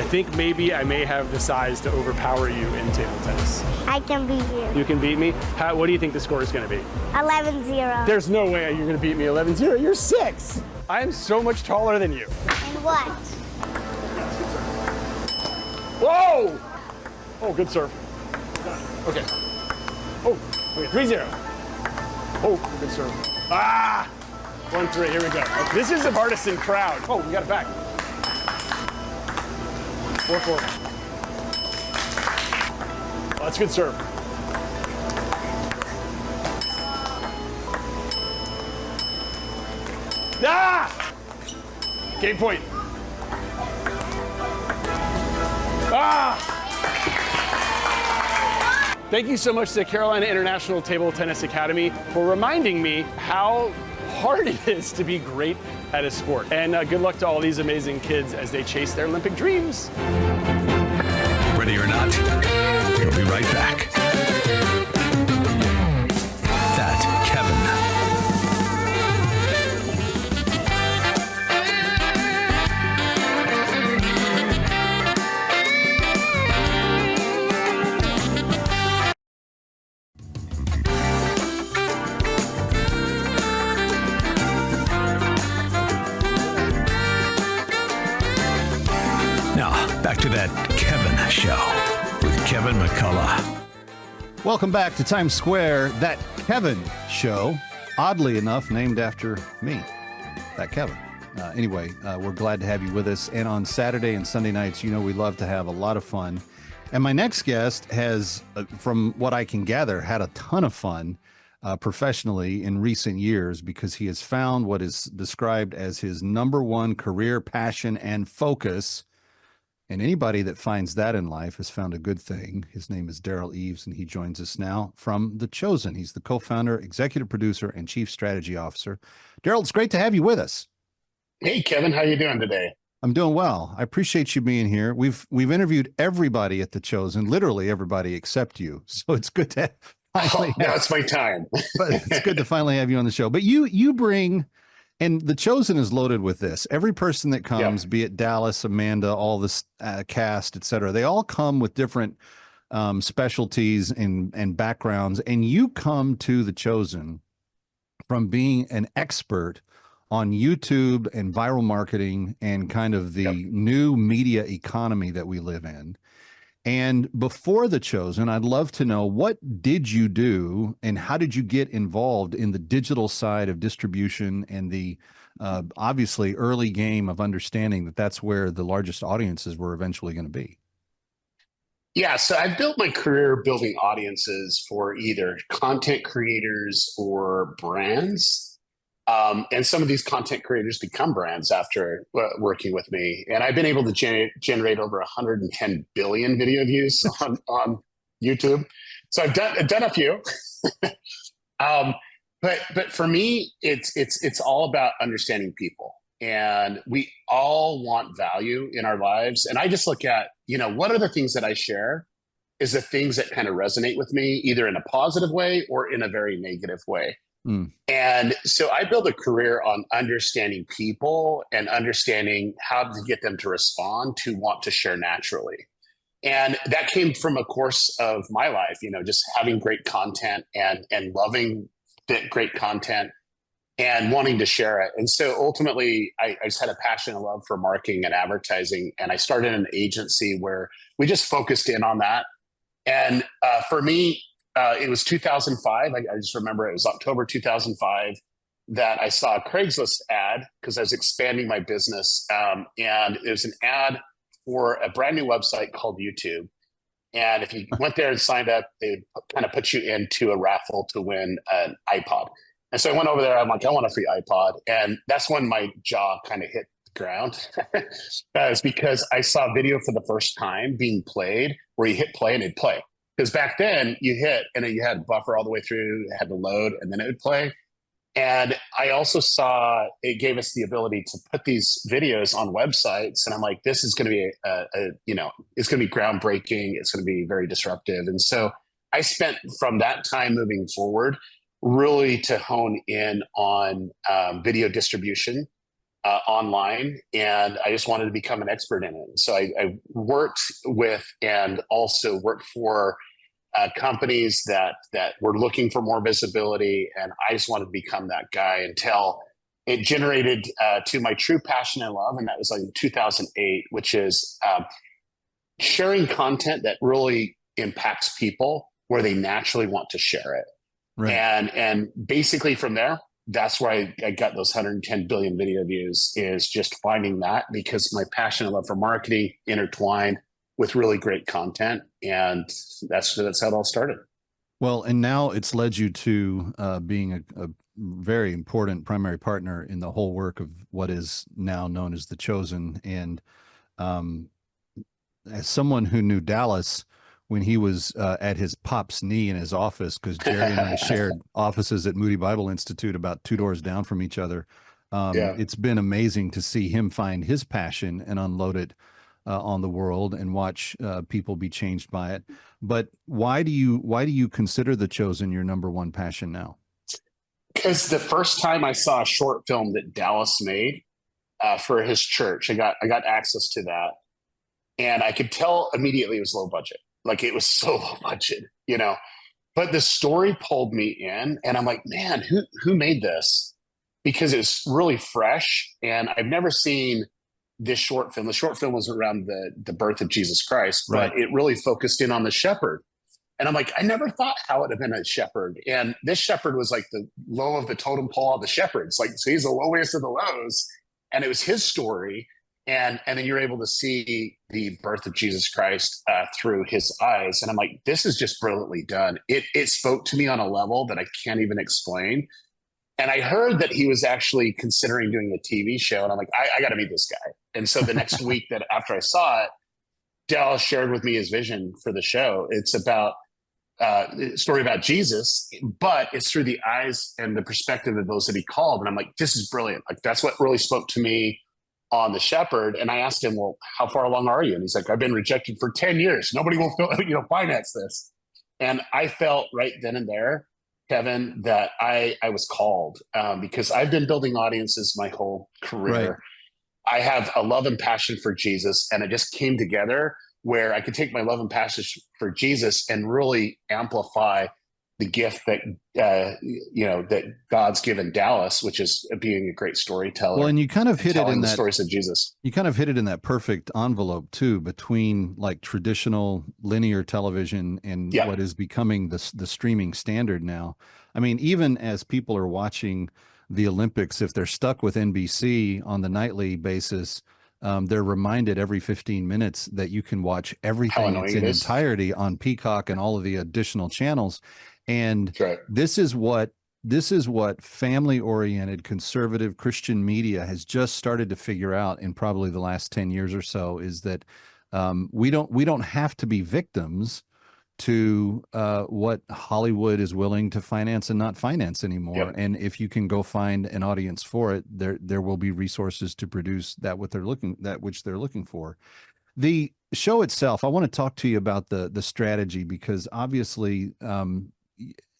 think maybe I may have the size to overpower you in table tennis. I can beat you. You can beat me? What do you think the score is going to be? 11-0. There's no way you're going to beat me 11-0. You're 6. I am so much taller than you. And what? Whoa! Oh, good serve. Okay. Oh, okay, 3-0. Oh, good serve. Ah! 1-3, here we go. Okay, this is a partisan crowd. Oh, we got it back. 4-4. Oh, that's a good serve. Ah! Game point. Ah! Thank you so much to Carolina International Table Tennis Academy for reminding me how hard it is to be great at a sport. And good luck to all these amazing kids as they chase their Olympic dreams. Ready or not, we'll be right back. That Kevin. Welcome back to Times Square, That Kevin Show. Oddly enough, named after me, That Kevin. Anyway, we're glad to have you with us. And on Saturday and Sunday nights, you know we love to have a lot of fun. And my next guest has, from what I can gather, had a ton of fun professionally in recent years because he has found what is described as his number one career passion and focus. And anybody that finds that in life has found a good thing. His name is Derral Eves, and he joins us now from The Chosen. He's the co-founder, executive producer, and chief strategy officer. Derral, it's great to have you with us. Hey, Kevin, how you doing today? I'm doing well. I appreciate you being here. We've interviewed everybody at The Chosen, literally everybody except you. So it's good to finally now it's my time. But it's good to finally have you on the show. But you bring, and The Chosen is loaded with this. Every person that comes, be it Dallas, Amanda, all this cast, et cetera, they all come with different specialties and backgrounds. And you come to The Chosen from being an expert on YouTube and viral marketing and kind of the new media economy that we live in. And before The Chosen, I'd love to know, what did you do and how did you get involved in the digital side of distribution and the obviously early game of understanding that that's where the largest audiences were eventually going to be? Yeah, so I built my career building audiences for either content creators or brands. And some of these content creators become brands after working with me. And I've been able to generate over 110 billion video views on YouTube. So I've done a few. But for me, it's all about understanding people. And we all want value in our lives. And I just look at, what are the things that I share is the things that kind of resonate with me, either in a positive way or in a very negative way. And so I built a career on understanding people and understanding how to get them to respond to want to share naturally. And that came from a course of my life, just having great content and loving that great content and wanting to share it. And so ultimately, I just had a passion and love for marketing and advertising. And I started an agency where we just focused in on that. And for me, it was 2005. I just remember it was October 2005 that I saw a Craigslist ad because I was expanding my business. And it was an ad for a brand new website called YouTube. And if you went there and signed up, they kind of put you into a raffle to win an iPod. And so I went over there. I'm like, I want a free iPod. And that's when my jaw kind of hit the ground. It's because I saw video for the first time being played where you hit play and it'd play. Because back then you hit and then you had buffer all the way through, it had to load and then it would play. And I also saw it gave us the ability to put these videos on websites. And I'm like, this is going to be it's going to be groundbreaking. It's going to be very disruptive. And so I spent from that time moving forward really to hone in on video distribution online. And I just wanted to become an expert in it. So I worked with and also worked for companies that were looking for more visibility. And I just wanted to become that guy until it generated to my true passion and love. And that was like in 2008, which is sharing content that really impacts people where they naturally want to share it. Right. And basically from there, that's why I got those 110 billion video views, is just finding that, because my passion and love for marketing intertwined with really great content. And that's how it all started. Well, and now it's led you to being a very important primary partner in the whole work of what is now known as The Chosen. And as someone who knew Dallas when he was at his pop's knee in his office, because Jerry and I shared offices at Moody Bible Institute about 2 doors down from each other. It's been amazing to see him find his passion and unload it on the world and watch people be changed by it. But why do you consider The Chosen your number one passion now? Because the first time I saw a short film that Dallas made for his church, I got access to that, and I could tell immediately it was low budget. Like, it was so low budget, but the story pulled me in, and I'm like, man, who made this? Because it's really fresh, and I've never seen this short film. The short film was around the birth of Jesus Christ, but it really focused in on the shepherd. And I'm like, I never thought how it would have been a shepherd. And this shepherd was like the low of the totem pole of the shepherds. Like, so he's the lowest of the lows. And it was his story. And then you're able to see the birth of Jesus Christ through his eyes. And I'm like, this is just brilliantly done. It spoke to me on a level that I can't even explain. And I heard that he was actually considering doing a TV show. And I'm like, I got to meet this guy. And so the next week that after I saw it, Derral shared with me his vision for the show. It's about a story about Jesus, but it's through the eyes and the perspective of those that he called. And I'm like, this is brilliant. Like, that's what really spoke to me on the shepherd. And I asked him, well, how far along are you? And he's like, I've been rejected for 10 years. Nobody will finance this. And I felt right then and there, Kevin, that I was called because I've been building audiences my whole career. Right. I have a love and passion for Jesus, and it just came together where I could take my love and passion for Jesus and really amplify the gift that that God's given Dallas, which is being a great storyteller. Well, and you kind of hit it in the that stories of Jesus. You kind of hit it in that perfect envelope too, between like traditional linear television and what is becoming the streaming standard now. I mean, even as people are watching the Olympics, if they're stuck with NBC on the nightly basis, they're reminded every 15 minutes that you can watch everything in its entirety on Peacock and all of the additional channels. And this is what family-oriented conservative Christian media has just started to figure out in probably the last 10 years or so, is that we don't have to be victims to what Hollywood is willing to finance and not finance anymore. And if you can go find an audience for it, there will be resources to produce that which they're looking for. The show itself, I want to talk to you about the strategy, because obviously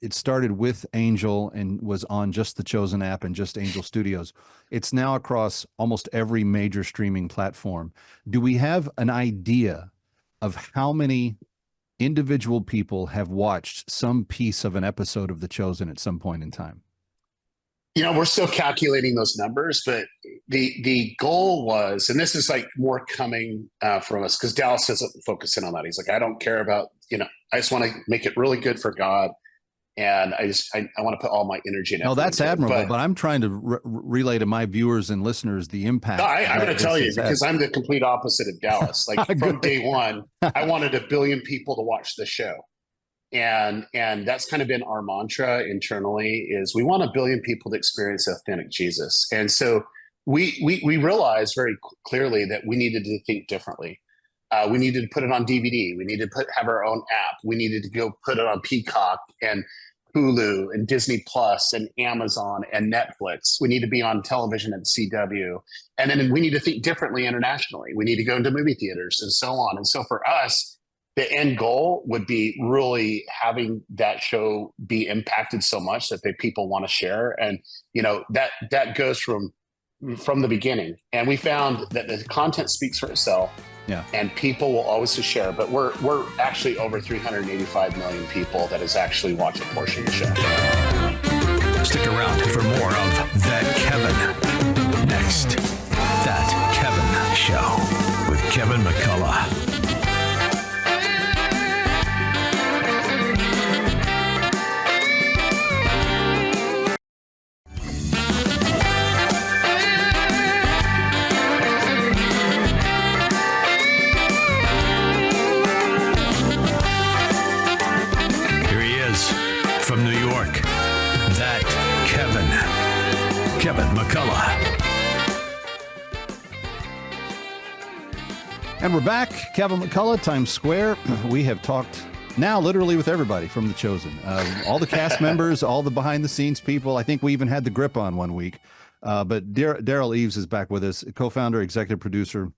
it started with Angel and was on just the Chosen app and just Angel Studios. It's now across almost every major streaming platform. Do we have an idea of how many individual people have watched some piece of an episode of The Chosen at some point in time? We're still calculating those numbers, but the goal was, and this is like more coming from us, because Dallas doesn't focus in on that. He's like, I don't care about, I just want to make it really good for God. And I want to put all my energy in it. No, that's admirable, but I'm trying to relay to my viewers and listeners the impact. No, I'm going to tell you, because I'm the complete opposite of Dallas. Like from day one, I wanted 1 billion people to watch the show. And that's kind of been our mantra internally, is we want 1 billion people to experience authentic Jesus. And so we realized very clearly that we needed to think differently. We needed to put it on DVD. We needed to have our own app. We needed to go put it on Peacock and Hulu and Disney Plus and Amazon and Netflix. We need to be on television at CW. And then we need to think differently internationally. We need to go into movie theaters and so on. And so for us, the end goal would be really having that show be impacted so much that people want to share. And, that goes from the beginning. And we found that the content speaks for itself. Yeah. And people will always share, but we're actually over 385 million people that has actually watched a portion of the show. Stick around for more of That Kevin. Next, That Kevin Show with Kevin McCullough. From New York, That Kevin McCullough. And we're back. Kevin McCullough, Times Square. We have talked now literally with everybody from The Chosen. All the cast members, all the behind-the-scenes people. I think we even had the grip on one week. But Derral Eves is back with us, co-founder, executive producer,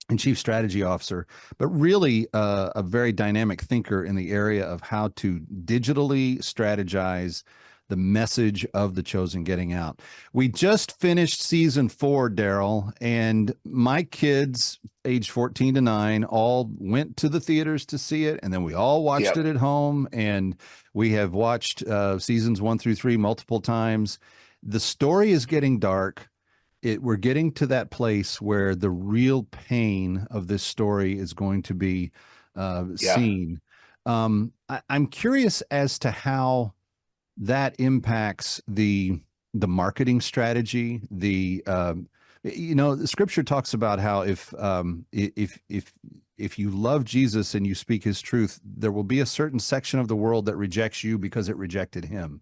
and chief strategy officer, but really a very dynamic thinker in the area of how to digitally strategize the message of The Chosen getting out. We just finished season 4, Derral, and my kids, age 14 to 9, all went to the theaters to see it, and then we all watched it at home, and we have watched seasons 1 through 3 multiple times. The story is getting dark. We're getting to that place where the real pain of this story is going to be seen. I'm curious as to how that impacts the marketing strategy. The Scripture talks about how if you love Jesus and you speak his truth, there will be a certain section of the world that rejects you because it rejected him.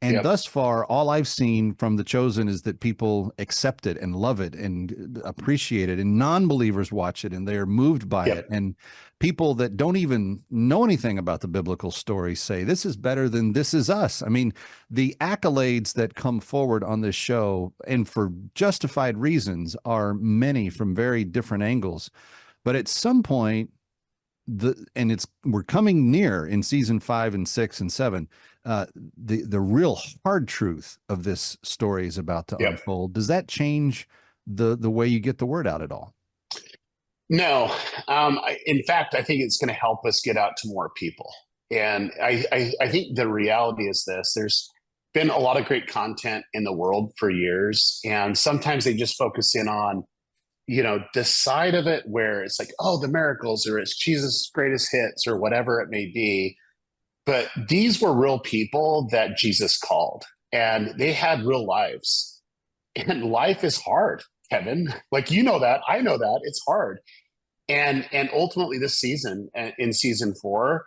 And thus far, all I've seen from The Chosen is that people accept it and love it and appreciate it, and non-believers watch it and they're moved by it. And people that don't even know anything about the biblical story say, this is better than This Is Us. I mean, the accolades that come forward on this show, and for justified reasons, are many from very different angles. But at some point, we're coming near in season 5 and 6 and 7. The real hard truth of this story is about to unfold. Does that change the way you get the word out at all? No. In fact, I think it's going to help us get out to more people. And I think the reality is this: there's been a lot of great content in the world for years, and sometimes they just focus in on, the side of it where it's like, oh, the miracles, or it's Jesus' greatest hits, or whatever it may be. But these were real people that Jesus called, and they had real lives. And life is hard, Kevin. Like, that, I know that it's hard. And ultimately this season, in season 4,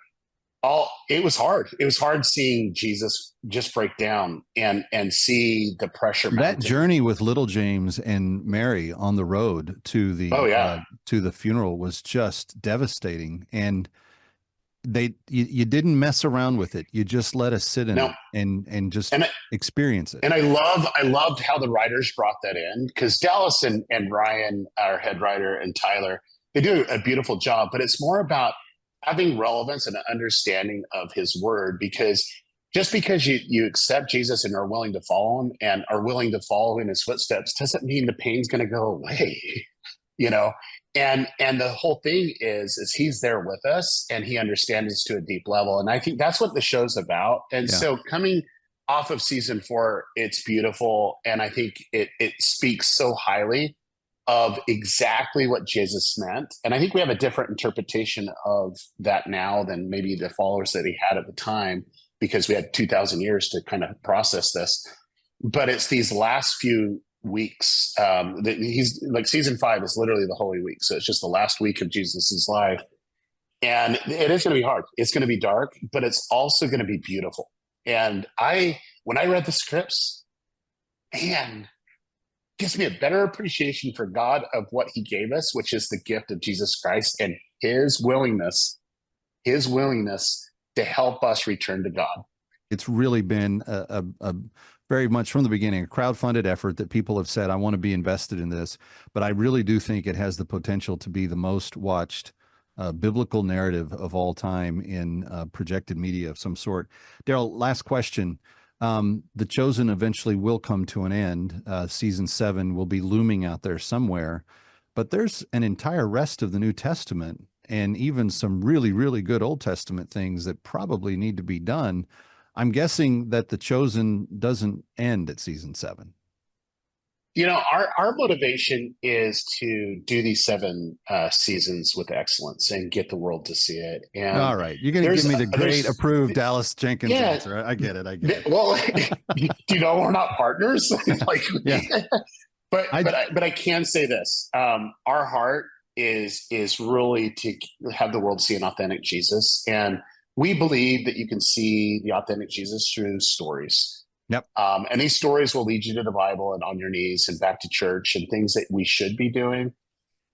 it was hard. It was hard seeing Jesus just break down and see the pressure mounting. That journey with little James and Mary on the road to the funeral was just devastating. And you didn't mess around with it. You just let us sit in it and just experience it. And I loved how the writers brought that in, because Dallas and Ryan, our head writer, and Tyler, they do a beautiful job. But it's more about having relevance and an understanding of his word, because just because you accept Jesus and are willing to follow him and are willing to follow in his footsteps doesn't mean the pain's going to go away. And the whole thing is he's there with us, and he understands us to a deep level. And I think that's what the show's about. And so coming off of season 4, it's beautiful. And I think it speaks so highly of exactly what Jesus meant. And I think we have a different interpretation of that now than maybe the followers that he had at the time, because we had 2,000 years to kind of process this. But it's these last few weeks that he's like, season 5 is literally the Holy Week, so it's just the last week of Jesus's life, and it is going to be hard. It's going to be dark, but it's also going to be beautiful. And when I read the scripts, man, gives me a better appreciation for God of what he gave us, which is the gift of Jesus Christ and his willingness to help us return to God. It's really been a very much from the beginning, a crowdfunded effort that people have said, I want to be invested in this. But I really do think it has the potential to be the most watched biblical narrative of all time in projected media of some sort. Derral, last question. The Chosen eventually will come to an end. Season 7 will be looming out there somewhere. But there's an entire rest of the New Testament and even some really, really good Old Testament things that probably need to be done. I'm guessing that The Chosen doesn't end at season 7. Our motivation is to do these 7 seasons with excellence and get the world to see it. And all right, you're going to give me the great approved Dallas Jenkins answer. I get it. Well, we're not partners. But I can say this: our heart is really to have the world see an authentic Jesus, and we believe that you can see the authentic Jesus through stories. Yep. And these stories will lead you to the Bible and on your knees and back to church and things that we should be doing.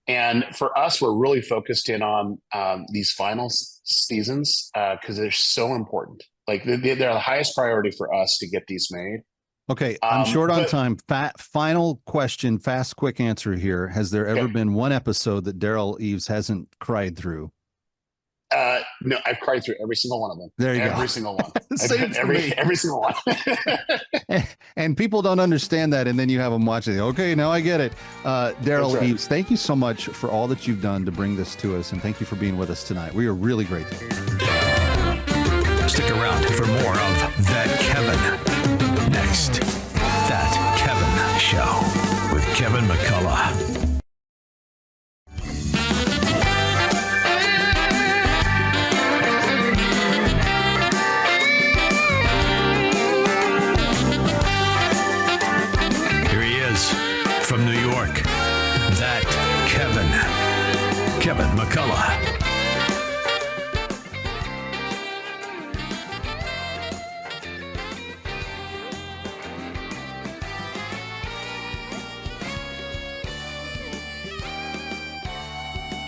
And for us, we're really focused in on these final seasons because they're so important. Like they're the highest priority for us to get these made. Okay, I'm short on time. Final question, fast, quick answer here. Has there ever been one episode that Derral Eves hasn't cried through? No, I've cried through every single one of them. There you go. Every single one. Every single one. And people don't understand that, and then you have them watching. Okay, now I get it. Derral Eves, thank you so much for all that you've done to bring this to us, and thank you for being with us tonight. We are really grateful. Stick around for more of That Kevin. Next, That Kevin Show with Kevin McCullough.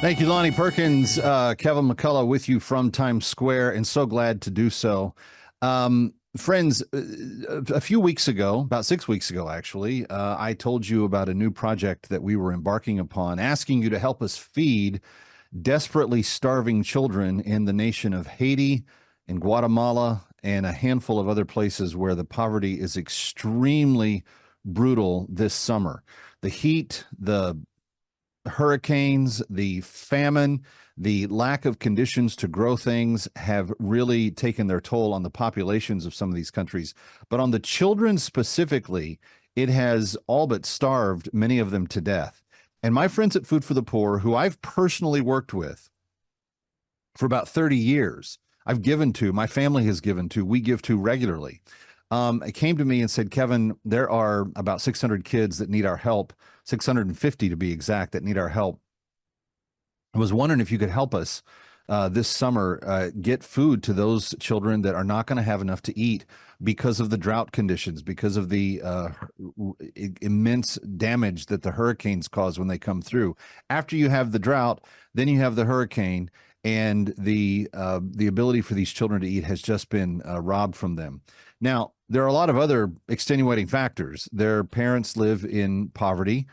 Thank you, Lonnie Perkins. Kevin McCullough with you from Times Square, and so glad to do so. Friends, a few weeks ago, about 6 weeks ago, actually, I told you about a new project that we were embarking upon, asking you to help us feed desperately starving children in the nation of Haiti, in Guatemala, and a handful of other places where the poverty is extremely brutal this summer. The heat, the hurricanes, the famine, the lack of conditions to grow things have really taken their toll on the populations of some of these countries. But on the children specifically, it has all but starved many of them to death. And my friends at Food for the Poor, who I've personally worked with for about 30 years, I've given to, my family has given to, we give to regularly, came to me and said, Kevin, there are about 600 kids that need our help, 650 to be exact, that need our help. I was wondering if you could help us this summer get food to those children that are not going to have enough to eat because of the drought conditions, because of the immense damage that the hurricanes cause when they come through. After you have the drought, then you have the hurricane, and the ability for these children to eat has just been robbed from them. Now, there are a lot of other extenuating factors. Their parents live in poverty.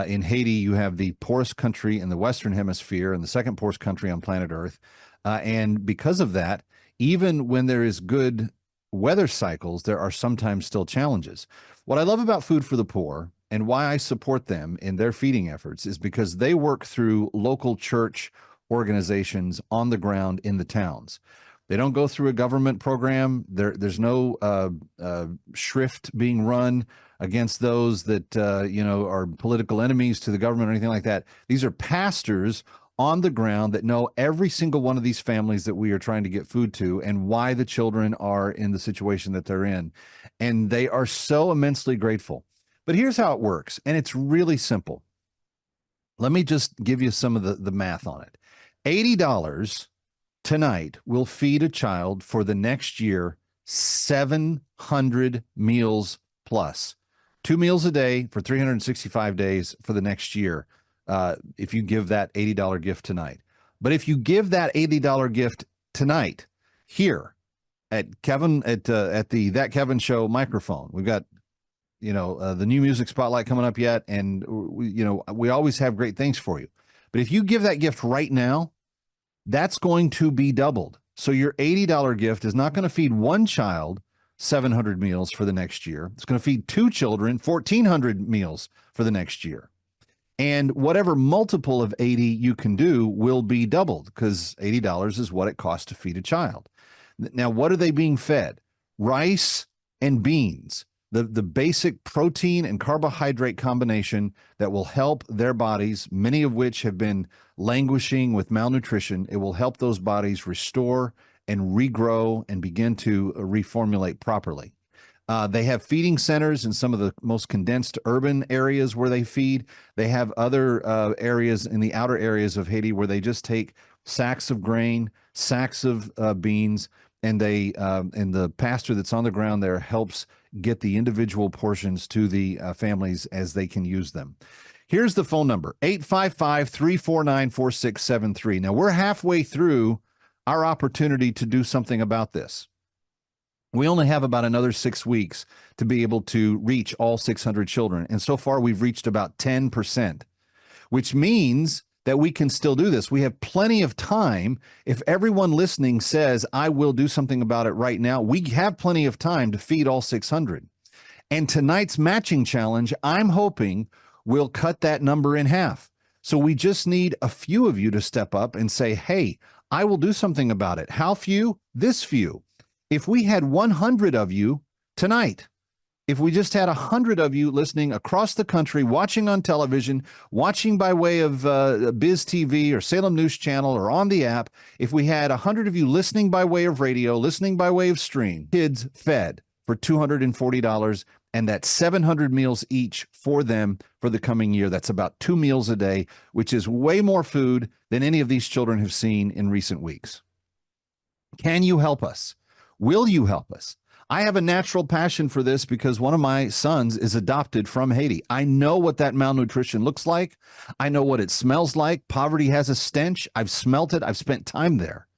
In Haiti, you have the poorest country in the Western Hemisphere and the second poorest country on planet Earth. And because of that, even when there is good weather cycles, there are sometimes still challenges. What I love about Food for the Poor and why I support them in their feeding efforts is because they work through local church organizations on the ground in the towns. They don't go through a government program. There's no shrift being run against those that are political enemies to the government or anything like that. These are pastors on the ground that know every single one of these families that we are trying to get food to and why the children are in the situation that they're in. And they are so immensely grateful. But here's how it works, and it's really simple. Let me just give you some of the math on it. $80 tonight will feed a child for the next year 700 meals plus. 2 meals a day for 365 days for the next year, if you give that $80 gift tonight. But if you give that $80 gift tonight here at Kevin at the That Kevin Show microphone, we've got the new music spotlight coming up yet, and we always have great things for you. But if you give that gift right now, that's going to be doubled. So your $80 gift is not going to feed one child 700 meals for the next year. It's going to feed two children 1,400 meals for the next year. And whatever multiple of 80 you can do will be doubled, because $80 is what it costs to feed a child. Now, what are they being fed? Rice and beans, the basic protein and carbohydrate combination that will help their bodies, many of which have been languishing with malnutrition. It will help those bodies restore and regrow and begin to reformulate properly. They have feeding centers in some of the most condensed urban areas where they feed. They have other areas in the outer areas of Haiti where they just take sacks of grain, sacks of beans, and and the pastor that's on the ground there helps get the individual portions to the families as they can use them. Here's the phone number, 855-349-4673. Now, we're halfway through our opportunity to do something about this. We only have about another 6 weeks to be able to reach all 600 children. And so far, we've reached about 10%, which means that we can still do this. We have plenty of time. If everyone listening says, I will do something about it right now, we have plenty of time to feed all 600. And tonight's matching challenge, I'm hoping, will cut that number in half. So we just need a few of you to step up and say, hey, I will do something about it. How few? This few. If we had 100 of you tonight, if we just had 100 of you listening across the country, watching on television, watching by way of BizTV or Salem News Channel or on the app, if we had 100 of you listening by way of radio, listening by way of stream, kids fed for $240, and that's 700 meals each for them for the coming year. That's about 2 meals a day, which is way more food than any of these children have seen in recent weeks. Can you help us? Will you help us? I have a natural passion for this because one of my sons is adopted from Haiti. I know what that malnutrition looks like. I know what it smells like. Poverty has a stench. I've smelt it. I've spent time there.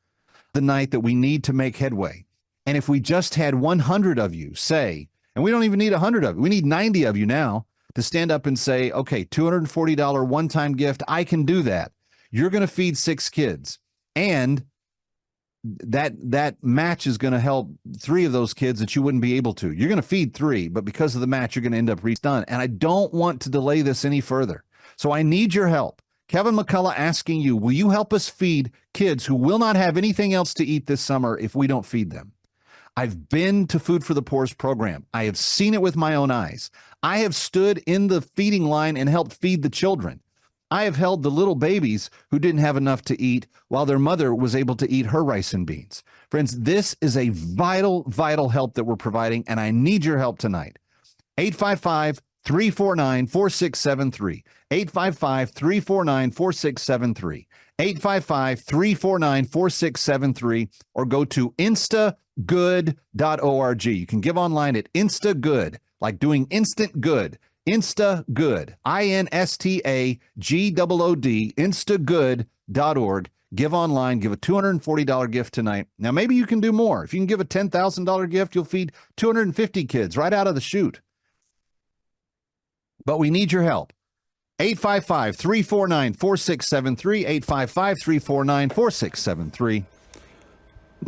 The night that we need to make headway. And if we just had 100 of you say, and we don't even need 100 of you, we need 90 of you now to stand up and say, okay, $240 one-time gift, I can do that. You're going to feed 6 kids. And that match is going to help 3 of those kids that you wouldn't be able to. You're going to feed 3, but because of the match, you're going to end up redone. And I don't want to delay this any further. So I need your help. Kevin McCullough asking you, will you help us feed kids who will not have anything else to eat this summer if we don't feed them? I've been to Food for the Poor's program. I have seen it with my own eyes. I have stood in the feeding line and helped feed the children. I have held the little babies who didn't have enough to eat while their mother was able to eat her rice and beans. Friends, this is a vital, vital help that we're providing, and I need your help tonight. 855-349-4673. 855-349-4673. 855-349-4673, or go to instagood.org. You can give online at Instagood, like doing instant good. Instagood, INSTAGOOD, instagood.org. Give online, give a $240 gift tonight. Now, maybe you can do more. If you can give a $10,000 gift, you'll feed 250 kids right out of the chute. But we need your help. 855-349-4673, 855-349-4673.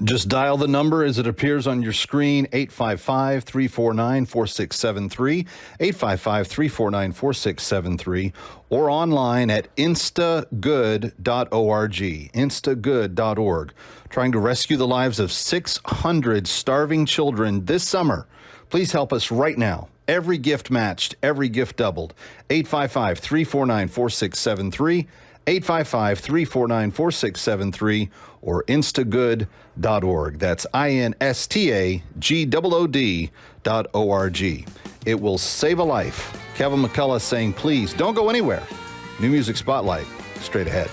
Just dial the number as it appears on your screen, 855-349-4673, 855-349-4673, or online at instagood.org, instagood.org, trying to rescue the lives of 600 starving children this summer. Please help us right now. Every gift matched, every gift doubled. 855-349-4673, 855-349-4673, or instagood.org. That's INSTAGOOD.org. It will save a life. Kevin McCullough saying, please don't go anywhere. New Music Spotlight, straight ahead.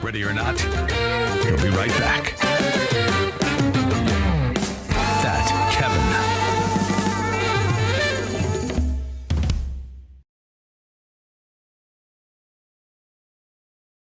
Ready or not, we'll be right back.